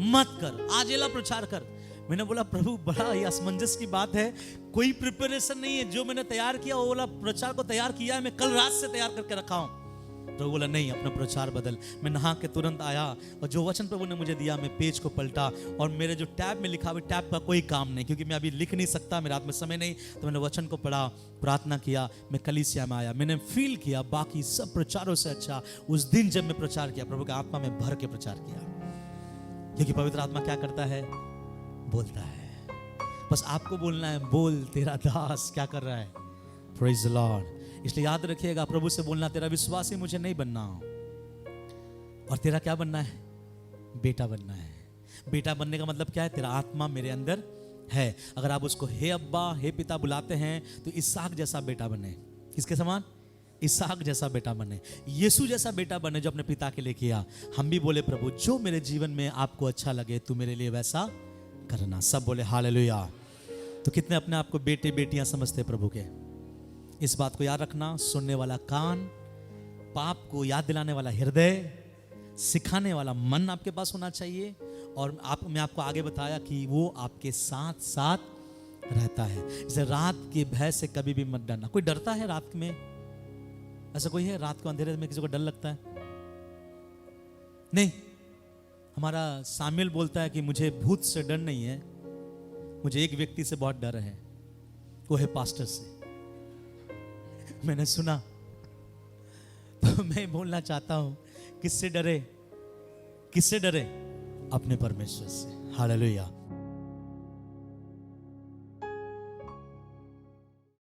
मत कर, आज ये वाला प्रचार कर। मैंने बोला प्रभु बड़ा ही असमंजस की बात है, कोई प्रिपरेशन नहीं है। जो मैंने तैयार किया वो वाला प्रचार को तैयार किया है, मैं कल रात से तैयार करके रखा हूं। तो बोला नहीं, अपना प्रचार बदल। मैं नहा के तुरंत आया और जो वचन प्रभु ने मुझे दिया, मैं पेज को पलटा और मेरे जो टैब में लिखा हुआ, टैब का कोई काम नहीं, क्योंकि मैं अभी लिख नहीं सकता, मेरे हाथ में समय नहीं। तो मैंने वचन को पढ़ा, प्रार्थना किया, मैं कलीसिया में आया। मैंने फील किया बाकी सब प्रचारों से अच्छा उस दिन जब मैं प्रचार किया, प्रभु के आत्मा में भर के प्रचार किया। क्योंकि पवित्र आत्मा क्या करता है? बोलता है। बस आपको बोलना है, बोल तेरा दास क्या कर रहा है। Praise the Lord. इसलिए याद रखिएगा, प्रभु से बोलना, तेरा विश्वासी मुझे नहीं बनना, और तेरा क्या बनना है? बेटा बनना है। बेटा बनने का मतलब क्या है? तेरा आत्मा मेरे अंदर है। अगर आप उसको हे अब्बा, हे पिता बुलाते हैं, तो इसहाक जैसा बेटा बने। किसके समान? इसहाक जैसा बेटा बने, यीशु जैसा बेटा बने, जो अपने पिता के लिए किया। हम भी बोले प्रभु जो मेरे जीवन में आपको अच्छा लगे तू मेरे लिए वैसा करना। सब बोले हालेलुया। तो कितने अपने आप को बेटे बेटियां समझते प्रभु के? इस बात को याद रखना, सुनने वाला कान, पाप को याद दिलाने वाला हृदय, सिखाने वाला मन आपके पास होना चाहिए। और मैं आपको आगे बताया कि वो आपके साथ साथ रहता है। जैसे रात के भय से कभी भी मत डरना। कोई डरता है रात में? ऐसा कोई है? रात को अंधेरे में किसी को डर लगता है? नहीं। हमारा सामिल बोलता है कि मुझे भूत से डर नहीं है, मुझे एक व्यक्ति से बहुत डर है, वो है पास्टर से। मैंने सुना, तो मैं बोलना चाहता हूं, किससे डरे? किससे डरे? अपने परमेश्वर से। हालेलुया।